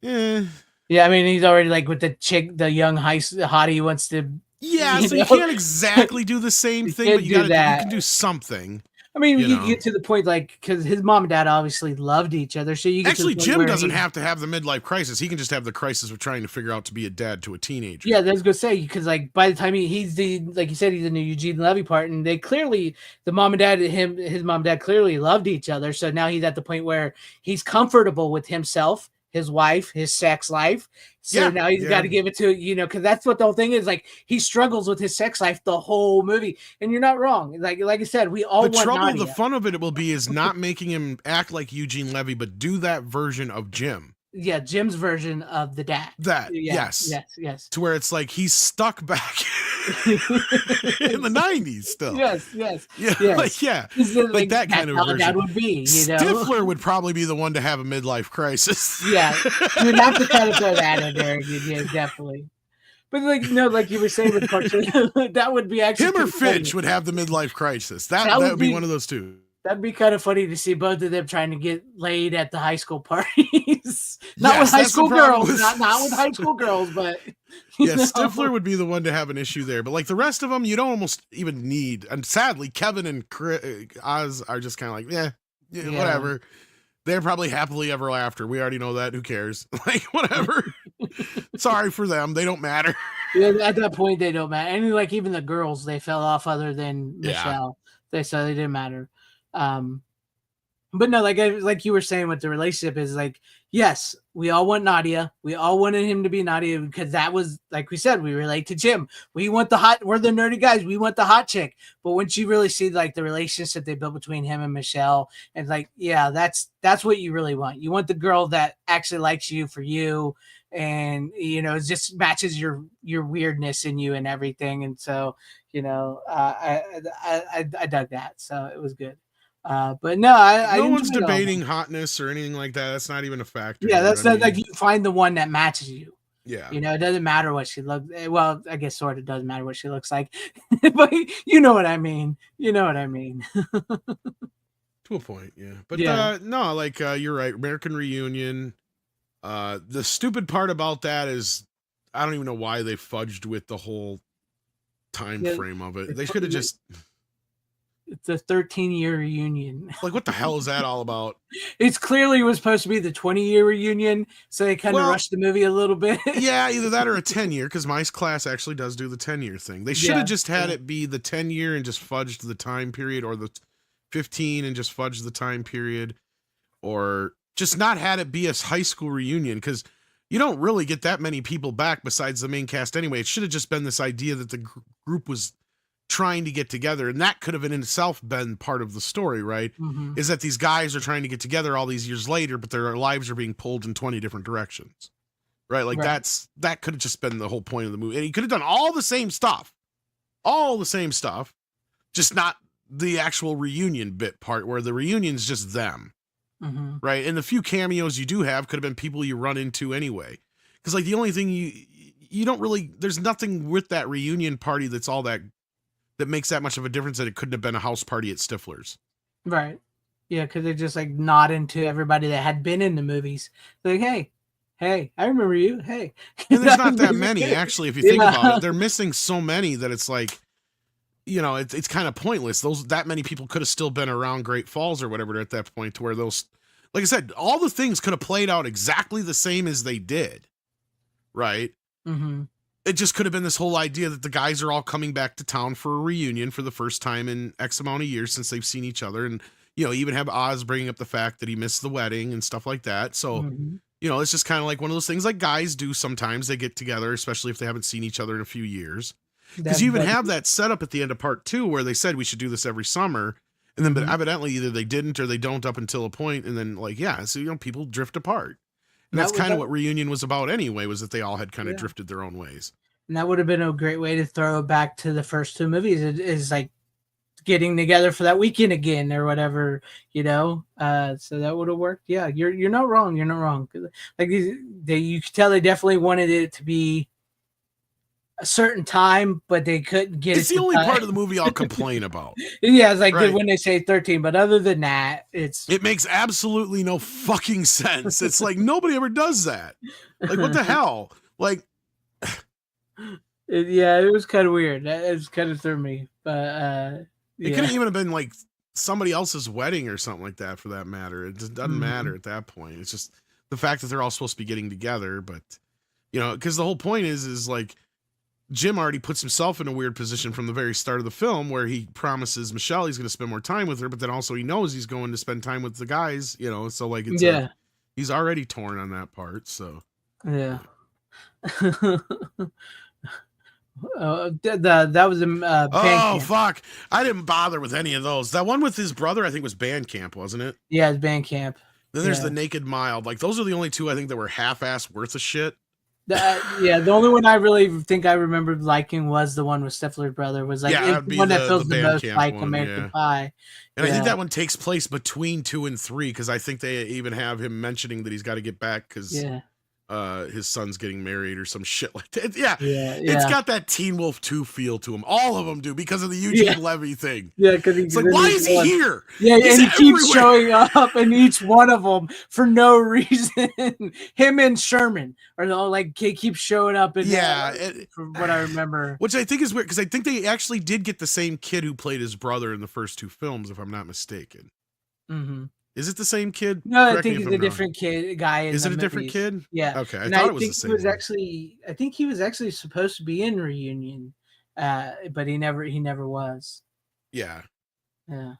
eh. Yeah, I mean, he's already like with the chick, the young hottie who wants to, Yeah, you so you know, can't exactly do the same you thing, but can't do you that. can do something, I mean, you you know. get to the point like because his mom and dad obviously loved each other, so you get to the Actually, point Jim where doesn't he's have to have the midlife crisis. He can just have the crisis of trying to figure out to be a dad to a teenager. yeah, that's gonna say because like by the time he's the like you said he's in the Eugene Levy part, and they clearly the mom and dad his mom and dad clearly loved each other. So now he's at the point where he's comfortable with himself, his wife, his sex life. So Yeah, now he's got yeah. to give it to because that's what the whole thing is. Like he struggles with his sex life the whole movie, and you're not wrong. Like I said, we The all want trouble, the Nadia. fun of it will be is not making him act like Eugene Levy, but do that version of Jim. Yeah, Jim's version of the dad. That, Yeah, yes. yes, yes. To where it's like he's stuck back in the 90s still. Yes, yes, Yeah, yes. like, yeah. Like Like that kind that's of how a dad version. would be, Stifler would probably be the one to have a midlife crisis. Yeah, you would have to kind of throw that in there. Yeah, definitely. But like no, like you were saying with cartoon, that would be actually Him or pretty Finch funny. would have the midlife crisis. That That would would be be one of those two. that'd be kind of funny to see both of them trying to get laid at the high school parties. Not with Yes, high that's the school problem girls, with not with high school girls, but yeah, Stifler would be the one to have an issue there. But like the rest of them, you don't almost even need. And sadly, Kevin and Oz are just kind of like, yeah, yeah. whatever. They're probably happily ever after. We already know that. Who cares? Like, whatever. Sorry for them. They don't matter. Yeah, at that point they don't matter. And like even the girls, they fell off other than Yeah. Michelle. They didn't matter. Um, but no, like you were saying with the relationship is like, yes, we all want Nadia. We all wanted him to be Nadia because that was like we said, we relate to Jim. We want we're the nerdy guys. We want the hot chick. But once you really see like the relationship they built between him and Michelle, and like, yeah, that's what you really want. You want the girl that actually likes you for you, and it just matches your weirdness in you and everything. And so, I dug that. So it was good. But no, I No one's enjoyed all of debating them. hotness or anything like that. That's not even a factor Yeah, here. that's I not, like mean, you find the one that matches you. yeah. It doesn't matter what she looks. Well, I guess sort of doesn't matter what she looks like, but you know what I mean. You know what I mean. To a point, yeah. But Yeah. no, like you're right. American Reunion. The stupid part about that is I don't even know why they fudged with the whole time Yeah, frame of it. it's They should have just it's a 13-year reunion. like what the hell is that all about? It's clearly was supposed to be the 20-year reunion, so they kind of Well, rushed the movie a little bit. yeah, either that or a 10-year, because my class actually does do the 10-year thing. They should have Yeah, just had yeah. it be the 10-year and just fudged the time period, or the 15 and just fudged the time period, or just not had it be a high school reunion, because you don't really get that many people back besides the main cast anyway. It should have just been this idea that the group was trying to get together, and that could have in itself been part of the story, right? Hmm. Is that these guys are trying to get together all these years later, but their lives are being pulled in 20 different directions, right? Like Right. that could have just been the whole point of the movie, and he could have done all the same stuff, just not the actual reunion bit part where the reunion's just them. Mm-hmm. right? And the few cameos you do have could have been people you run into anyway. Because like the only thing you don't really, there's nothing with that reunion party that's all that makes that much of a difference that it couldn't have been a house party at Stifler's. Right. Yeah, because they're just like nodding to everybody that had been in the movies. Like, hey, hey, I remember you. Hey, And there's not that many actually. If you think about yeah. it, they're missing so many that it's like, you know, it's kind of pointless. That many people could have still been around Great Falls or whatever at that point, to where those, like I said, all the things could have played out exactly the same as they did, right? Mm-hmm. It just could have been this whole idea that the guys are all coming back to town for a reunion for the first time in X amount of years since they've seen each other, and you know, even have Oz bringing up the fact that he missed the wedding and stuff like that. So, Mm-hmm. you know, it's just kind of like one of those things like guys do sometimes. They get together, especially if they haven't seen each other in a few years. Because you That even buddy. have that setup at the end of part 2 where they said we should do this every summer. And then, but Mm-hmm. evidently, either they didn't or they don't up until a point, and then, like, yeah, so, you know, people drift apart. And that's That would kind of that, what Reunion was about anyway, was that they all had kind of yeah. drifted their own ways. And that would have been a great way to throw it back to the first two movies. It is like getting together for that weekend again or whatever, you know. So that would have worked. Yeah, you're not wrong. You're not wrong. Like you could tell they definitely wanted it to be a certain time, but they couldn't get It's it the to only time. part of the movie I'll complain about. Yeah, it's like Right. when they say 13, but other than that, it's It makes absolutely no fucking sense. It's like nobody ever does that. Like, what the hell? Like, yeah, it was kind of weird. It's kind of threw me, but it could yeah. have even been like somebody else's wedding or something like that for that matter. It just doesn't matter Mhm. at that point. It's just the fact that they're all supposed to be getting together. But, you know, because the whole point is like Jim already puts himself in a weird position from the very start of the film where he promises Michelle he's going to spend more time with her, but then also he knows he's going to spend time with the guys, you know, so like Yeah, he's already torn on that part. So, yeah. That was a band oh, camp. fuck. I didn't bother with any of those. That one with his brother, I think was Bandcamp, wasn't it? Yeah, it's band camp. Then there's Yeah. the Naked Mild. Like, those are the only two I think that were half-ass worth of shit. Yeah, the only one I really think I remembered liking was the one with Stifler's brother. Was like Yeah, it's that'd the be one that the feels the most Bandcamp like one, American yeah. Pie. And I think Yeah. that one takes place between 2 and 3 because I think they even have him mentioning that he's got to get back because Yeah, his son's getting married or some shit like that. Yeah, yeah, it's yeah, got that Teen Wolf 2 feel to him. All of them do because of the yeah, Eugene Levy thing. yeah. Because It's like, why is he here? Yeah, He's and he keeps everywhere. showing up in each one of them for no reason. Him and Sherman are all like he keeps showing up in Yeah, from what I remember. which I think is weird because I think they actually did get the same kid who played his brother in the first 2 films, if I'm not mistaken. Mm-hmm. Is it the same kid? No, I Correct me think if he's I'm a wrong. different guy in Is the it a different movies. kid? Yeah, Okay, I and thought I it was the think same one. I think he was actually supposed to be in Reunion, but he never was. Yeah. Yeah,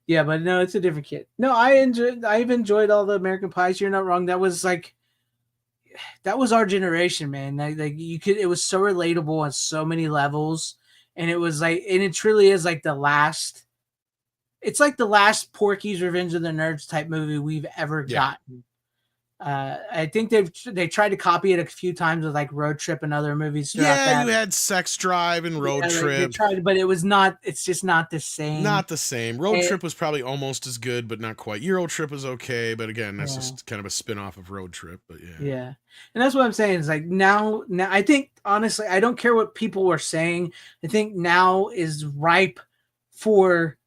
yeah, but no, it's a different kid. No, I've enjoyed all the American Pies. You're not wrong. That was our generation, man. Like you could, it was so relatable on so many levels, and it was like, and it truly is like the last. It's like the last Porky's Revenge of the Nerds type movie we've ever Yeah. gotten. I think they tried to copy it a few times with like Road Trip and other movies throughout Yeah, that. you had Sex Drive and Road Yeah, they Trip. tried, but it was not. It's just not the same. Not the same. Road It- Trip was probably almost as good, but not quite. Euro Trip was okay, but again, that's Yeah. just kind of a spin-off of Road Trip. But yeah. Yeah, and that's what I'm saying. Is like now I think honestly, I don't care what people were saying. I think now is ripe for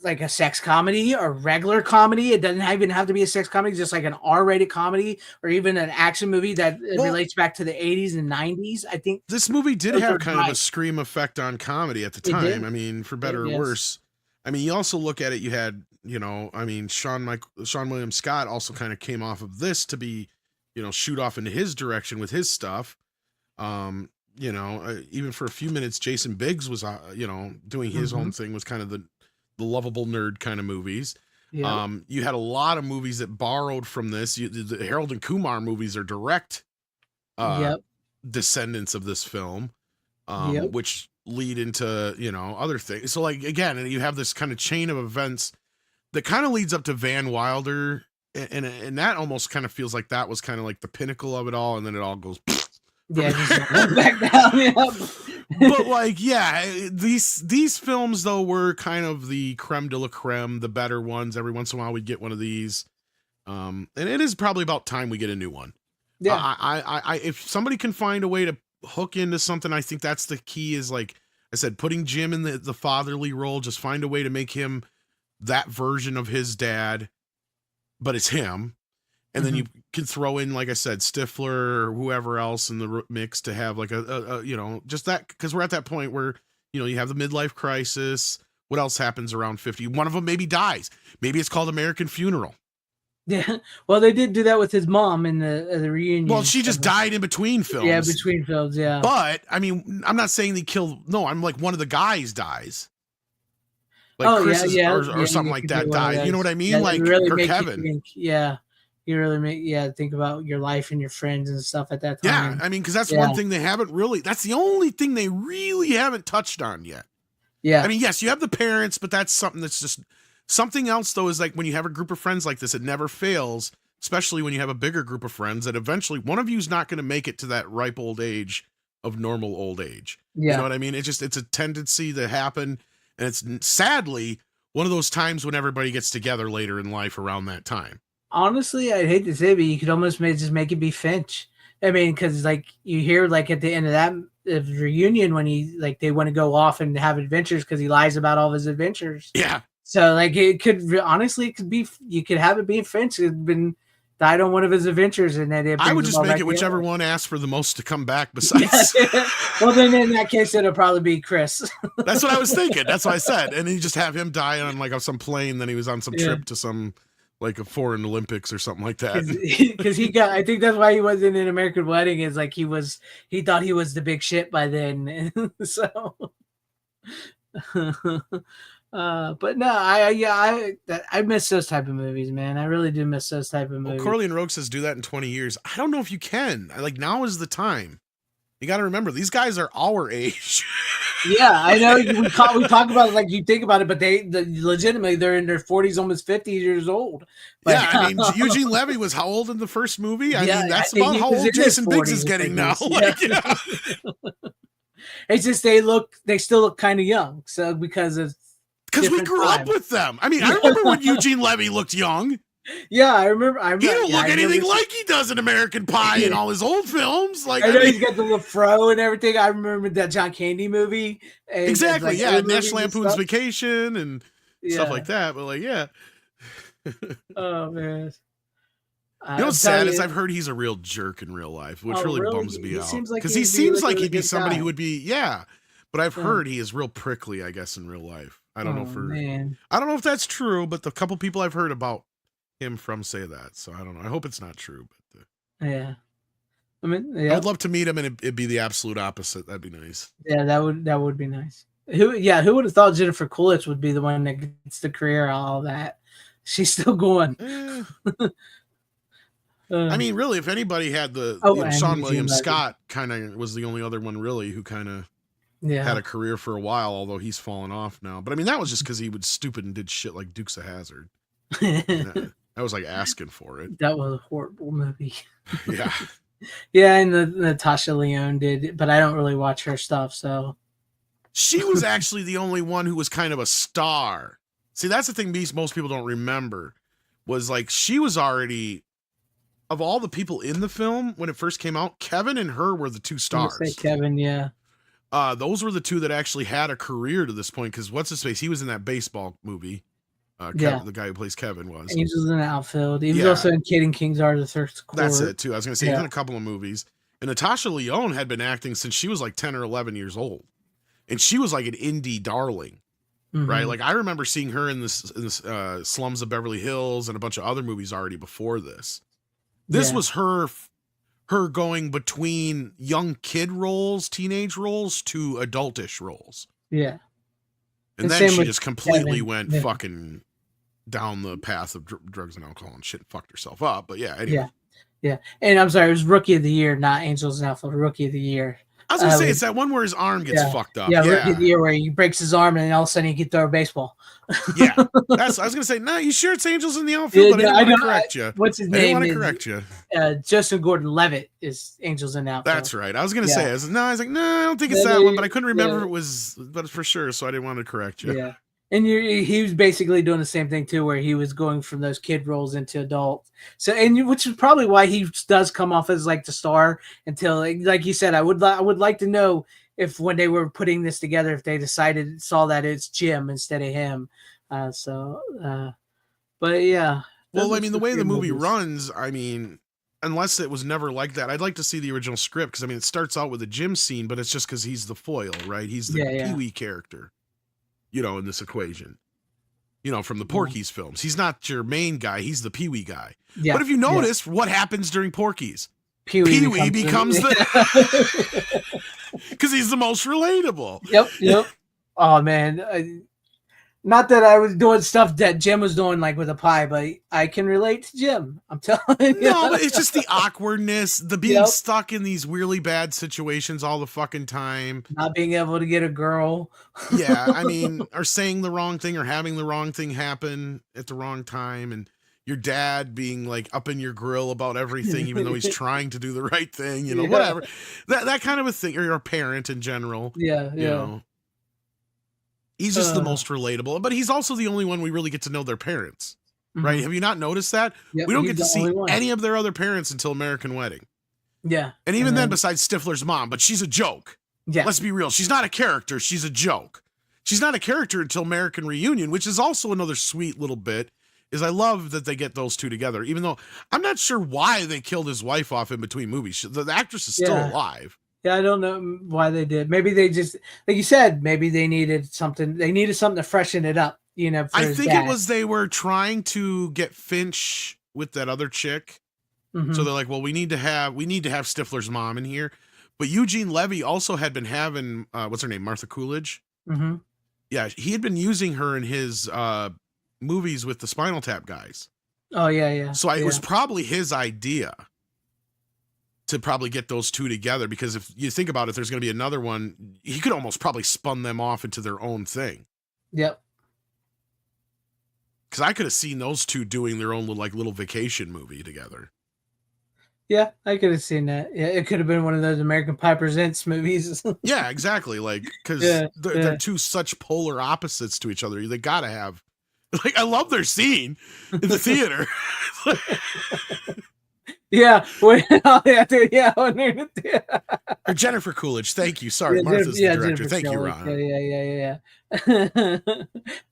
like a sex comedy or regular comedy. It doesn't even have to be a sex comedy, just like an R-rated comedy or even an action movie that relates back to the 80s and 90s. I think this movie did those have are kind of a right. scream effect on comedy at the It time. did. I mean, for better or Yes. worse. I mean, you also look at it, you had, you know, I mean, Sean William Scott also kind of came off of this to be, you know, shoot off into his direction with his stuff. You know, even for a few minutes, Jason Biggs was, you know, doing his own thing, was kind of the lovable nerd kind of movies. Yeah. You had a lot of movies that borrowed from this. The Harold and Kumar movies are direct Yep. descendants of this film, Yep. which lead into, you know, other things. So like, again, you have this kind of chain of events that kind of leads up to Van Wilder, and that almost kind of feels like that was kind of like the pinnacle of it all, and then it all goes Yeah. Just back down. Yep. But like, yeah, these films though were kind of the creme de la creme, the better ones. Every once in a while, we get one of these, and it is probably about time we get a new one. Yeah. If somebody can find a way to hook into something, I think that's the key. Is like I said, putting Jim in the fatherly role. Just find a way to make him that version of his dad, but it's him. And then you can throw in, like I said, Stifler or whoever else in the mix to have like a just that, because we're at that point where, you have the midlife crisis. What else happens around 50? One of them maybe dies. Maybe it's called American Funeral. Yeah. Well, they did do that with his mom in the reunion. Well, she just died in between films. Yeah, between films, yeah. But, I mean, I'm not saying they kill. No, I'm like, one of the guys dies. Like Chris or something like that dies. You know what I mean? Yeah, like, really or Kevin. Think, yeah. You really think about your life and your friends and stuff at that time. Yeah, I mean, because that's one thing they haven't really. That's the only thing they really haven't touched on yet. Yeah. I mean, yes, you have the parents, but that's something that's just something else. Though is like when you have a group of friends like this, it never fails. Especially when you have a bigger group of friends, that eventually one of you is not going to make it to that ripe old age of normal old age. Yeah. You know what I mean? It's a tendency to happen, and it's sadly one of those times when everybody gets together later in life around that time. Honestly, I'd hate to say it, but you could almost just make it be Finch. I mean, because like you hear like at the end of that reunion when they want to go off and have adventures because he lies about all of his adventures. Yeah. So like it could be you could have it be Finch had been died on one of his adventures, and then I would just make it whichever one asked for the most to come back. Besides, well, then in that case, it'll probably be Chris. That's what I was thinking. That's what I said, and then you just have him die on like some plane. Then he was on some trip to some. Like a foreign Olympics or something like that. Because I think that's why he wasn't in American Wedding. Is like he thought he was the big shit by then. So, but no, I miss those type of movies, man. I really do miss those type of movies. Corley and Rogue says do that in 20 years. I don't know if you can. Like now is the time. You got to remember these guys are our age. Yeah, I know. We talk about it like you think about it, but legitimately they're in their 40s, almost 50 years old. But, yeah, I mean, Eugene Levy was how old in the first movie? I mean, that's about how old Jason Biggs is getting now. Like, yeah. It's just they still look kind of young. So because we grew up with them. I mean, I remember when Eugene Levy looked young. Yeah, I remember. He don't look anything like he does in American Pie in all his old films. Like I know he's got the LaFro and everything. I remember that John Candy movie. Exactly. Yeah, National Lampoon's Vacation and stuff like that. But like, yeah. Oh man. You know what's sad is I've heard he's a real jerk in real life, which really bums me out. Because he seems like he'd be somebody who would be, but I've heard he is real prickly, I guess, in real life. I don't know I don't know if that's true, but the couple people I've heard about him from say that, so I don't know. I hope it's not true, but yeah. I mean, yeah. I'd love to meet him, and it'd be the absolute opposite. That'd be nice. Yeah, that would be nice. Who would have thought Jennifer Coolidge would be the one that gets the career, all that? She's still going. I mean, really, if anybody had the Sean William Scott kind of was the only other one really who kind of had a career for a while, although he's fallen off now. But I mean, that was just because he was stupid and did shit like Dukes of Hazzard. That was like asking for it. That was a horrible movie. Yeah. Yeah, and Natasha Lyonne did, but I don't really watch her stuff, so. She was actually the only one who was kind of a star. See, that's the thing most people don't remember, was like she was already, of all the people in the film when it first came out, Kevin and her were the two stars. Say Kevin, yeah. Those were the two that actually had a career to this point, because what's his face? He was in that baseball movie. Kevin, the guy who plays Kevin was. He was in the outfield. He was also in Kid and King's Arthur Court. That's it too. I was going to say he's in a couple of movies. And Natasha Lyonne had been acting since she was like 10 or 11 years old, and she was like an indie darling, right? Like I remember seeing her in this Slums of Beverly Hills and a bunch of other movies already before this. This was her going between young kid roles, teenage roles, to adultish roles. Yeah. And then she just completely went fucking down the path of drugs and alcohol and shit, and fucked herself up. But yeah, anyway. Yeah. And I'm sorry, it was Rookie of the Year, not Angels and Alpha, Rookie of the Year. was gonna say it's that one where his arm gets Yeah, fucked up. yeah, rookie of Yeah, the year where he breaks his arm and then all of a sudden he can throw a baseball. yeah. That's I was gonna say. No, you sure it's Angels in the Outfield, Yeah, but I no, didn't I want to know. correct you. What's his I didn't name want to is correct you. Joseph Gordon-Levitt is Angels in the Outfield. That's right. I was gonna Yeah, say. I was like, no, I don't think it's then that one, but I couldn't remember yeah, if it was, but for sure. So I didn't want to correct you. yeah. And he was basically doing the same thing too, where he was going from those kid roles into adult. So, and which is probably why he does come off as like the star until, like you said, I would like to know if when they were putting this together, if they saw that it's Jim instead of him. But yeah, those Well, I are mean, the some way the great movie movies. runs, I mean, unless it was never like that, I'd like to see the original script because I mean, it starts out with a Jim scene, but it's just because he's the foil, right? He's the Yeah, Pee yeah, Wee character, in this equation. From the yeah, Porky's films. He's not your main guy, he's the Pee Wee guy. But yeah, if you yeah. notice, what happens during Porky's? Pee Wee Pee Wee becomes becomes because he's the most relatable. Yep, yep. Oh man, not that I was doing stuff that Jim was doing like with a pie, but I can relate to Jim. I'm telling you. No, but it's just the awkwardness, the being Yep. stuck in these really bad situations all the fucking time. Not being able to get a girl. Yeah, I mean, or saying the wrong thing or having the wrong thing happen at the wrong time, and your dad being like up in your grill about everything, even though he's trying to do the right thing, Yeah, whatever. That kind of a thing, or your parent in general, yeah, you yeah. know. He's just the most relatable, but he's also the only one we really get to know their parents, right? Mhm. Have you not noticed that? Yep, We don't he's get to the see only one. any of their other parents until American Wedding. Yeah, And and even then, then besides Stifler's mom, but she's a joke. yeah, Let's be real. She's not a character. She's a joke. She's not a character until American Reunion, which is also another sweet little bit. Is I love that they get those two together, even though I'm not sure why they killed his wife off in between movies. The actress is still yeah, alive. yeah. I don't know why they did. Maybe they just, like you said, maybe they needed something. They needed something to freshen it up, for I his think it dad. was they were trying to get Finch with that other chick. So Hmm. they're like, well, we need to have Stifler's mom in here. But Eugene Levy also had been having what's her name? Martha Coolidge. Hmm. Yeah, he had been using her in his movies with the Spinal Tap guys. Oh yeah, yeah, So it was yeah, probably his idea to probably get those two together because if you think about it, there's going to be another one. He could almost probably spun them off into their own thing. yep. Because I could have seen those two doing their own little vacation movie together. Yeah, I could have seen that. Yeah, it could have been one of those American Pie Presents movies. Yeah, exactly. Like because Yeah, they're yeah, two such polar opposites to each other. They gotta have. Like I love their scene in the theater. yeah. Yeah. Or Jennifer Coolidge. Thank you. Sorry, Yeah, Martha's the director. Jennifer Thank you, Shelley. Ron. Yeah.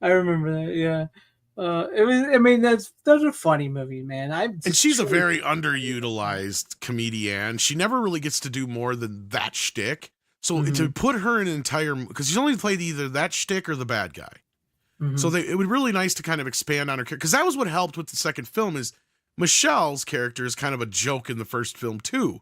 I remember that. Yeah. It was. I mean, those are funny movies, man. I And just she's a truly. very underutilized comedian. She never really gets to do more than that shtick. So to Mhm, put her in an entire, because she's only played either that shtick or the bad guy. So mhm, it would really nice to kind of expand on her character, because that was what helped with the second film is Michelle's character is kind of a joke in the first film too.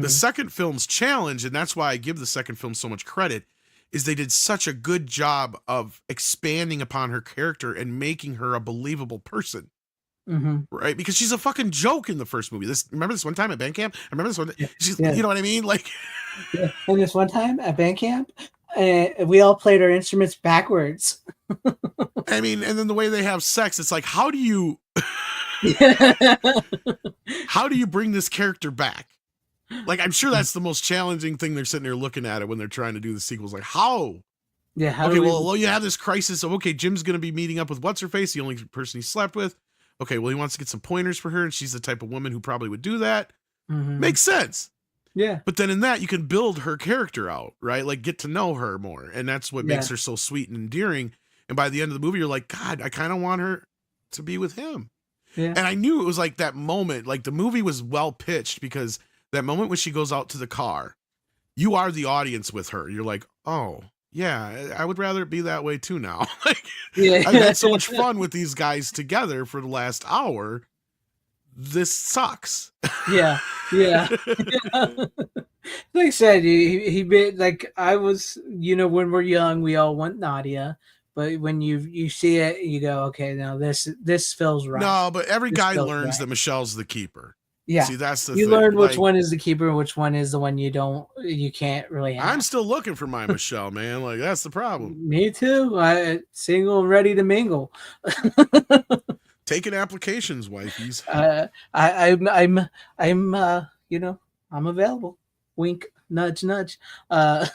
The mhm, second film's challenge, and that's why I give the second film so much credit, is they did such a good job of expanding upon her character and making her a believable person. mhm. Right, because she's a fucking joke in the first movie. Remember this one time at band camp? I remember this one. Yeah, She's, yeah, you know what I mean? Like, yeah. And this one time at band camp, we all played our instruments backwards. I mean, and then the way they have sex, it's like, how do you Yeah. bring this character back? Like, I'm sure that's the most challenging thing they're sitting there looking at it when they're trying to do the sequels. Like, how? Yeah. How Okay, do we? well, you have this crisis of, okay, Jim's going to be meeting up with what's her face, the only person he slept with. Okay, well, he wants to get some pointers for her, and she's the type of woman who probably would do that. Mhm. Makes sense. Yeah. But then in that, you can build her character out, right? Like, get to know her more. And that's what makes Yeah. her so sweet and endearing. And by the end of the movie, you're like, God, I kind of want her to be with him. Yeah. And I knew it was like that moment, like the movie was well pitched because that moment when she goes out to the car, you are the audience with her. You're like, oh, yeah, I would rather it be that way too now. Like, I've Yeah. had so much fun with these guys together for the last hour. This sucks. Yeah. Yeah. Like I said, he bit like I was. When we're young, we all want Nadia, but when you see it, you go, okay, now this feels right. No, but every This guy feels learns right. that Michelle's the keeper. Yeah. See, that's the You thing. learn which Like, one is the keeper and which one is the one you can't really I'm have. still looking for my Michelle, man. Like, that's the problem. Me too. I single and ready to mingle. Taking applications, wifeys. I'm you know, I'm available. Wink, nudge, nudge. Uh,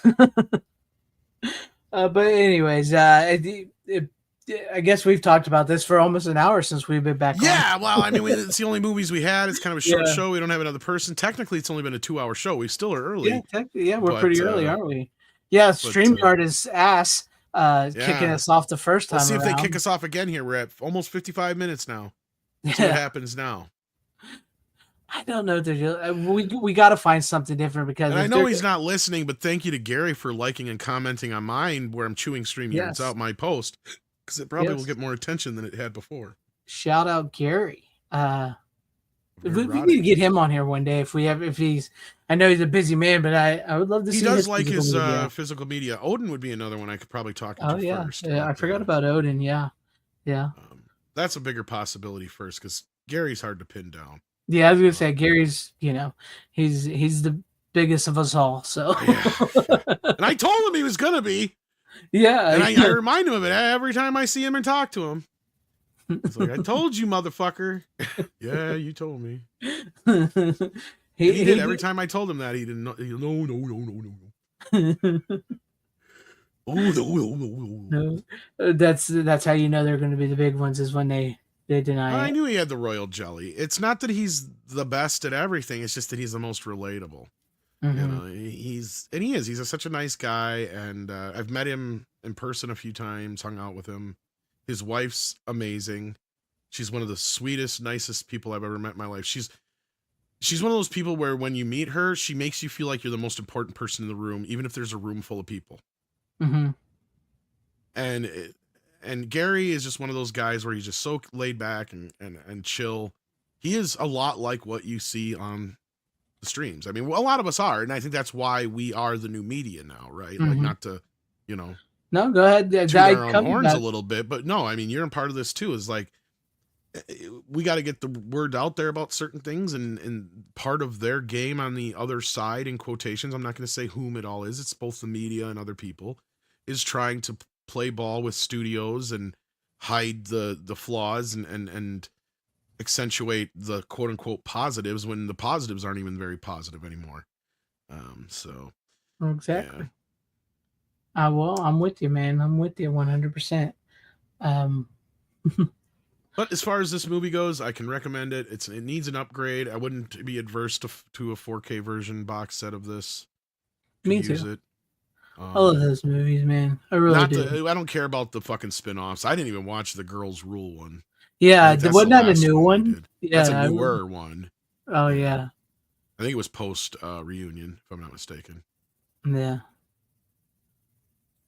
but anyways, I guess we've talked about this for almost an hour since we've been back on. Yeah, well, I mean, it's the only movies we had. It's kind of a short Yeah, show. We don't have another person. Technically, it's only been a 2-hour show. We still are yeah, early, yeah. We're but pretty early, aren't we? Yeah, but Streamyard is ass. Kicking yeah. us off the first We'll time see if they kick around. us off again here. We're at almost 55 minutes now. See what Yeah, happens now. I don't know. We got to find something different because And I if know they're he's not listening, but thank you to Gary for liking and commenting on mine where I'm chewing StreamYards yes, out my post because it probably will yes. get more attention than it had before. Shout out Gary. Very We need to erotic. get him on here one day if he's. I know he's a busy man, but I would love to He see does his like physical his media. physical media. Odin would be another one I could probably talk him Oh to yeah, first, yeah. but I forgot about Odin. Yeah, yeah, that's a bigger possibility first because Gary's hard to pin down. yeah. I was gonna Um, say Gary's. He's the biggest of us all. So yeah, and I told him he was gonna be, yeah, and I remind him of it every time I see him and talk to him. It's like I told you, motherfucker. Yeah, you told me. And he did. Every time I told him that, he didn't know. No, no, no, no, no, he Oh, no, no, no, no. no, that's how you know they're going to be the big ones is when they deny I it. knew he had the royal jelly. It's not that he's the best at everything. It's just that he's the most relatable. You Hmm. know, he is. He's such a nice guy, and I've met him in person a few times, hung out with him. His wife's amazing. She's one of the sweetest, nicest people I've ever met in my life. She's one of those people where when you meet her, she makes you feel like you're the most important person in the room, even if there's a room full of people. Hmm. And and Gary is just one of those guys where he's just so laid back and chill. He is a lot like what you see on the streams. I mean, a lot of us are, and I think that's why we are the new media now, right? Like, Hmm. not to, you know, No, go ahead. toot I our own come horns a back. little bit, but no, I mean, you're a part of this too. Is like we got to get the word out there about certain things, and part of their game on the other side, in quotations, I'm not going to say whom it all is. It's both the media and other people, is trying to play ball with studios and hide the flaws and accentuate the quote unquote positives when the positives aren't even very positive anymore. So yeah. Exactly. Well, I'm with you, man. I'm with you 100%. Um, But as far as this movie goes, I can recommend it. It needs an upgrade. I wouldn't be adverse to a 4K version box set of this. Could Me use too. it. I love those movies, man. I really Not do. the. I don't care about the fucking spin-offs. I didn't even watch the Girls Rule one. I Yeah, think that's the wasn't that a last new one we one? did. That's a Yeah. newer one. Oh Yeah, yeah. I think it was post reunion, if I'm not mistaken. Yeah.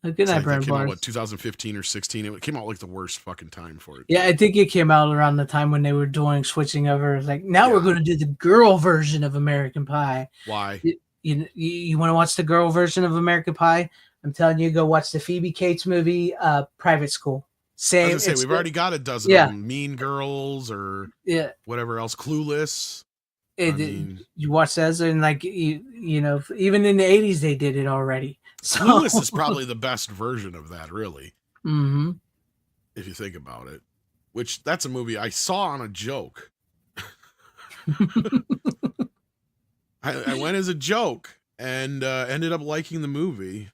Good It's night, like that Brad came out Bars. 2015 or 16. It came out like the worst fucking time for it Yeah, I too. think it came out around the time when they were doing switching over. It's like now we're Yeah. going to do the girl version of American Pie. Why? You want to watch the girl version of American Pie? I'm telling you, go watch the Phoebe Cates movie, Private School. I was Same. gonna say It's we've already got a dozen of yeah, them. Mean Girls or yeah. whatever else. Clueless. I mean, You watch that and like you know even in the 80s they did it already. So Clueless is probably the best version of that, really, hmm. if you think about it. Which that's a movie I saw on a joke. I went as a joke and ended up liking the movie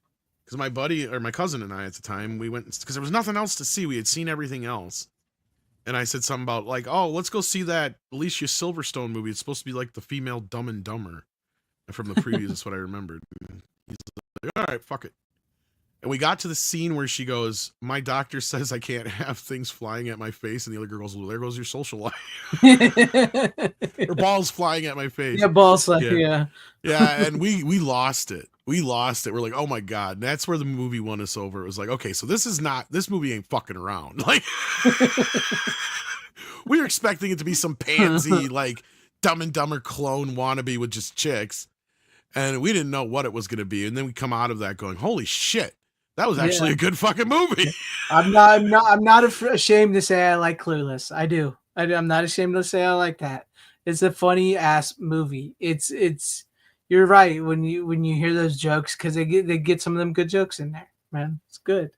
because my buddy or my cousin and I at the time we went because there was nothing else to see. We had seen everything else, and I said something about like, oh, let's go see that Alicia Silverstone movie. It's supposed to be like the female Dumb and Dumber. And from the previews, that's what I remembered. And he's like, all right, fuck it. And we got to the scene where she goes, my doctor says I can't have things flying at my face. And the other girl goes, well, there goes your social life. Her balls flying at my face. Yeah, balls. Yeah. Yeah. Yeah. And we lost it. We lost it. We're like, oh my God. And that's where the movie won us over. It was like, okay, so this movie ain't fucking around. Like, we were expecting it to be some pansy, like Dumb and Dumber clone wannabe with just chicks. And we didn't know what it was going to be. And then we come out of that going, holy shit. That was actually a good fucking movie. I'm not ashamed to say I like Clueless. I do. I'm not ashamed to say I like that. It's a funny ass movie. It's you're right when you hear those jokes because they get some of them good jokes in there, man. It's good.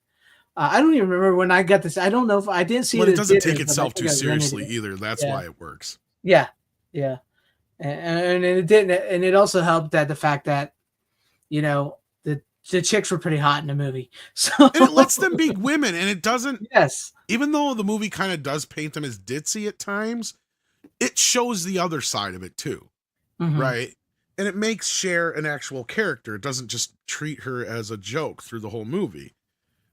I don't even remember when I got this. I don't know if I didn't see Well, it it in doesn't take theaters, but I itself too think I rented seriously it. either. That's Yeah, why it works. yeah, yeah. And it didn't, and it also helped that the fact that you know the chicks were pretty hot in the movie. So And it lets them be women, and it doesn't. yes, Even though the movie kind of does paint them as ditzy at times, it shows the other side of it too, hmm right? And it makes Cher an actual character. It doesn't just treat her as a joke through the whole movie,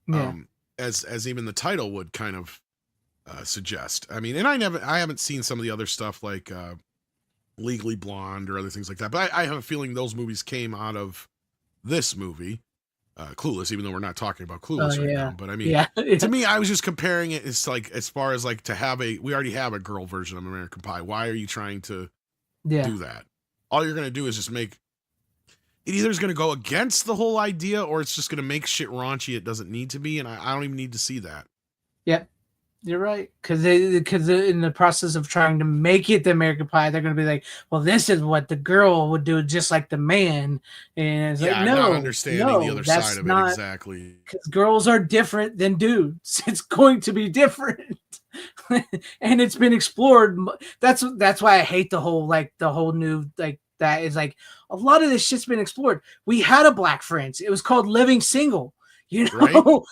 yeah. um, as even the title would kind of suggest. I mean, and I haven't seen some of the other stuff like Legally Blonde or other things like that, but I have a feeling those movies came out of this movie, Clueless. Even though we're not talking about Oh Clueless right yeah, now, but I mean, yeah, to yeah, me, I was just comparing it as like as far as like to have we already have a girl version of American Pie. Why are you trying to yeah. do that? All you're gonna do is just make it either is gonna go against the whole idea or it's just gonna make shit raunchy it doesn't need to be, and I don't even need to see that. Yep. You're right, because in the process of trying to make it the American Pie, they're going to be like, "Well, this is what the girl would do, just like the man," and it's like, Yeah, I'm not "No, understanding the no, other side that's of it not exactly. because girls are different than dudes. It's going to be different." And it's been explored. That's why I hate the whole new like that is like a lot of this shit's been explored. We had a Black Friends. It was called Living Single. You Right? know,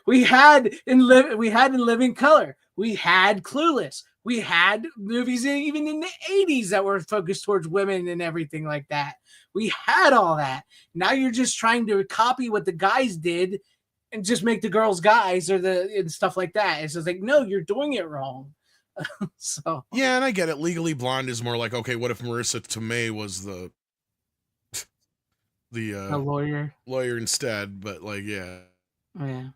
we had in Living Color. We had Clueless. We had movies even in the 80s that were focused towards women and everything like that. We had all that. Now you're just trying to copy what the guys did and just make the girls guys or the and stuff like that. It's just like, no, you're doing it wrong. So Yeah, and I get it. Legally Blonde is more like, okay, what if Marissa Tomei was the a lawyer. lawyer instead? But like, yeah. Yeah.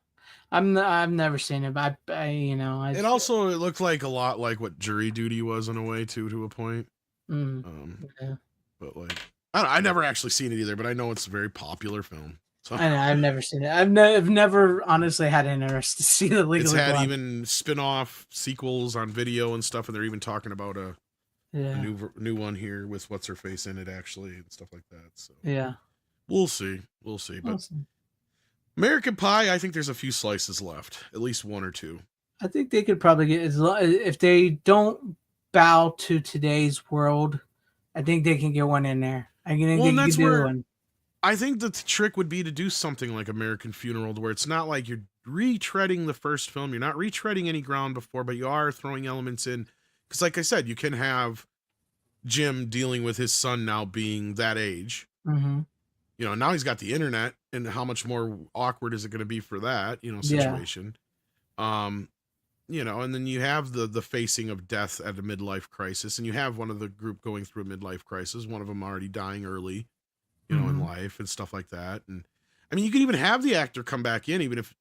I've never seen it, but I you know, I It also it looked like a lot like what Jury Duty was in a way too, to a point. mm, Um, yeah. but like, I never actually seen it either, but I know it's a very popular film. So I've never seen it. I've never honestly had an interest to see the it's Legally had Blonde. even spin-off sequels on video and stuff, and they're even talking about a Yeah, new one here with what's her face in it actually and stuff like that. So yeah. we'll see. But Awesome. American Pie, I think there's a few slices left, at least one or two. I think they could probably get if they don't bow to today's world. I think they can get one in there. I think Well, they and can that's do where one. I think the trick would be to do something like American Funeral, where it's not like you're retreading the first film, you're not retreading any ground before, but you are throwing elements in. Because, like I said, you can have Jim dealing with his son now being that age. Hmm You know, now he's got the internet, and how much more awkward is it going to be for that, Yeah. situation? Um, and then you have the facing of death at a midlife crisis, and you have one of the group going through a midlife crisis, one of them already dying early, in hmm life and stuff like that. And I mean, you could even have the actor come back in, even if,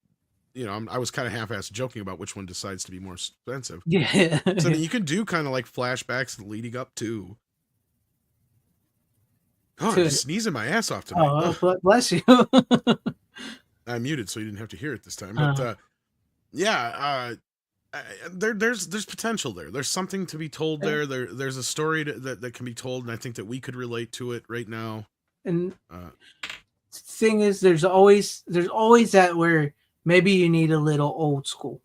I was kind of half-assed joking about which one decides to be more expensive. Yeah. So Yeah. then you can do kind of like flashbacks leading up to. Oh, I'm To just it. sneezing my ass off tonight. Oh, Ugh. bless you. I muted so you didn't have to hear it this time. But uh, yeah, there's potential there. There's something to be told yeah. there. There's a story that can be told, and I think that we could relate to it right now. And Uh, thing is, there's always that where maybe you need a little old school,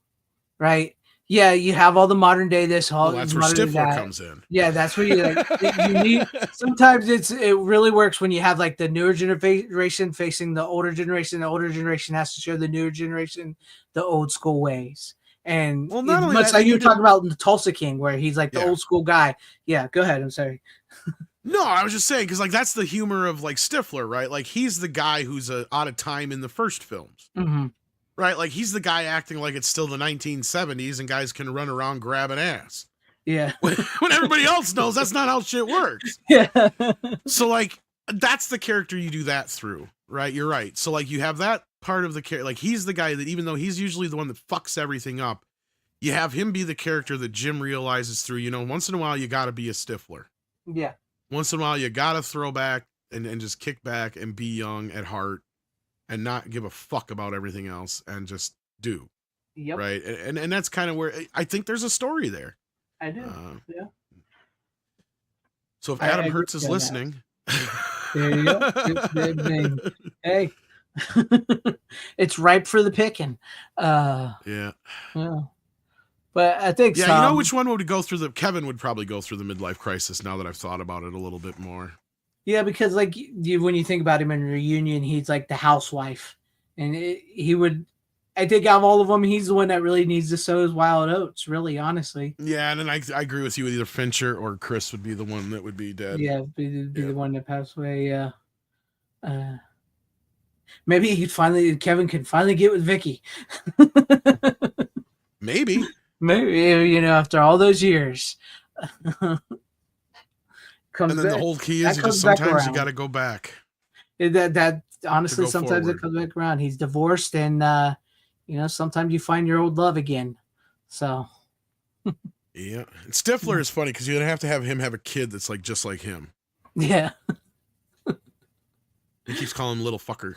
right? Yeah, you have all the modern day this, well, all that's where modern day Stifler that. comes in. Yeah, that's where you like you need. Sometimes it really works when you have like the newer generation facing the older generation. The older generation has to show the newer generation the old school ways. And Well, not it's only much that, like and you you were talking can. about in the Tulsa King, where he's like the Yeah. old school guy. Yeah, go ahead. I'm sorry. No, I was just saying because like that's the humor of like Stifler, right? Like he's the guy who's out of time in the first films, Mm-hmm. right? Like he's the guy acting like it's still the 1970s and guys can run around grabbing ass Yeah. when everybody else knows that's not how shit works. Yeah. So like that's the character you do that through, right? You're right. So like you have that part of the character, like he's the guy that even though he's usually the one that fucks everything up, you have him be the character that Jim realizes through. Once in a while you got to be a Stifler. Yeah. Once in a while, you gotta throw back and just kick back and be young at heart and not give a fuck about everything else and just do. Yep. Right. And that's kind of where I think there's a story there. I do. Uh, Yeah. So if I Adam agree Hertz is with that. listening, There you go. Hey, it's ripe for the picking. yeah. Yeah. But I think Yeah, you know some. which one would go through Kevin would probably go through the midlife crisis now that I've thought about it a little bit more. Yeah, because like when you think about him in Reunion, he's like the housewife, and he would. I think out of all of them, he's the one that really needs to sow his wild oats. Really, honestly, Yeah, and then I agree with you. Either Fincher or Chris would be the one that would be dead. yeah, be Yeah. the one that passed away. Yeah, maybe Kevin could finally get with Vicky. Maybe. Maybe after all those years, And comes then the back. whole key is That you comes just back sometimes you got around. to go back That to honestly, go sometimes it forward. comes back around. He's divorced, and sometimes you find your old love again. So Yeah. And Stifler is funny because you'd have to have him have a kid that's like just like him. yeah. He keeps calling him little fucker.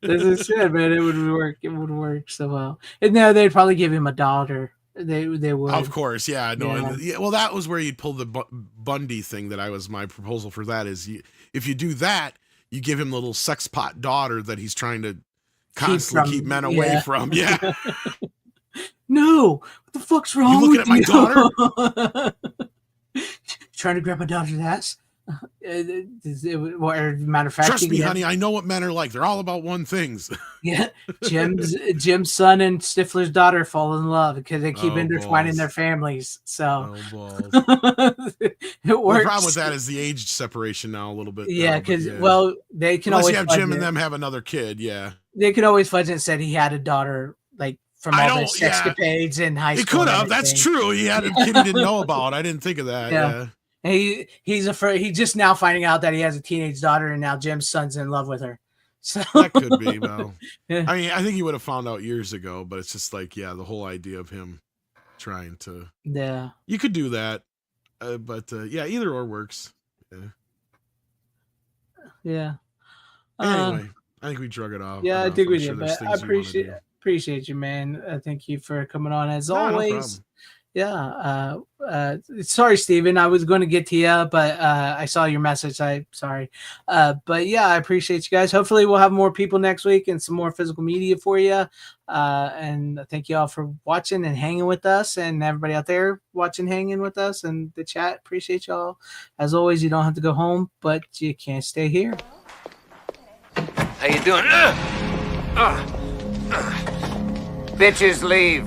As I said, man, it would work. It would work so well. And now they'd probably give him a daughter. They Of would. course, yeah, no, Yeah. and yeah, well, that was where you'd pull the Bundy thing. That I was my proposal for that is if you do that, you give him the little sex pot daughter that he's trying to constantly keep men away from. Yeah, No, what the fuck's wrong you looking with at my you? daughter? Trying to grab my daughter's ass. Or matter of fact, Trust me, honey, I know what men are like. They're all about one things. yeah, Jim's son and Stifler's daughter fall in love because they keep Oh intertwining their balls! families. So Oh balls! it Well, the works. problem with that is the age separation now a little bit. Yeah, Now, but because yeah. they can Unless always you have fudge Jim and it. them have another kid, yeah. They could always fudge it and said he had a daughter like from I all their don't. Yeah, sexcapades in high it school. could And have. That's everything. true. He had a kid he didn't know about. I didn't think of that. Yeah. Yeah. And he's afraid. He's just now finding out that he has a teenage daughter, and now Jim's son's in love with her. So That could be, well. yeah. I mean, I think he would have found out years ago, but it's just like, yeah, the whole idea of him trying to. Yeah. You could do that, but yeah, either or works. Yeah. Anyway, I think we drug it off. Yeah, I enough. dig I'm with sure you, there's but I things you want to do. appreciate you, man. Thank you for coming on as No always. problem. Yeah. Sorry, Steven. I was going to get to you, but I saw your message. Sorry. But yeah, I appreciate you guys. Hopefully we'll have more people next week and some more physical media for you. And thank you all for watching and hanging with us, and everybody out there watching, hanging with us, and the chat. Appreciate y'all. As always, you don't have to go home, but you can't stay here. How you doing? Bitches leave.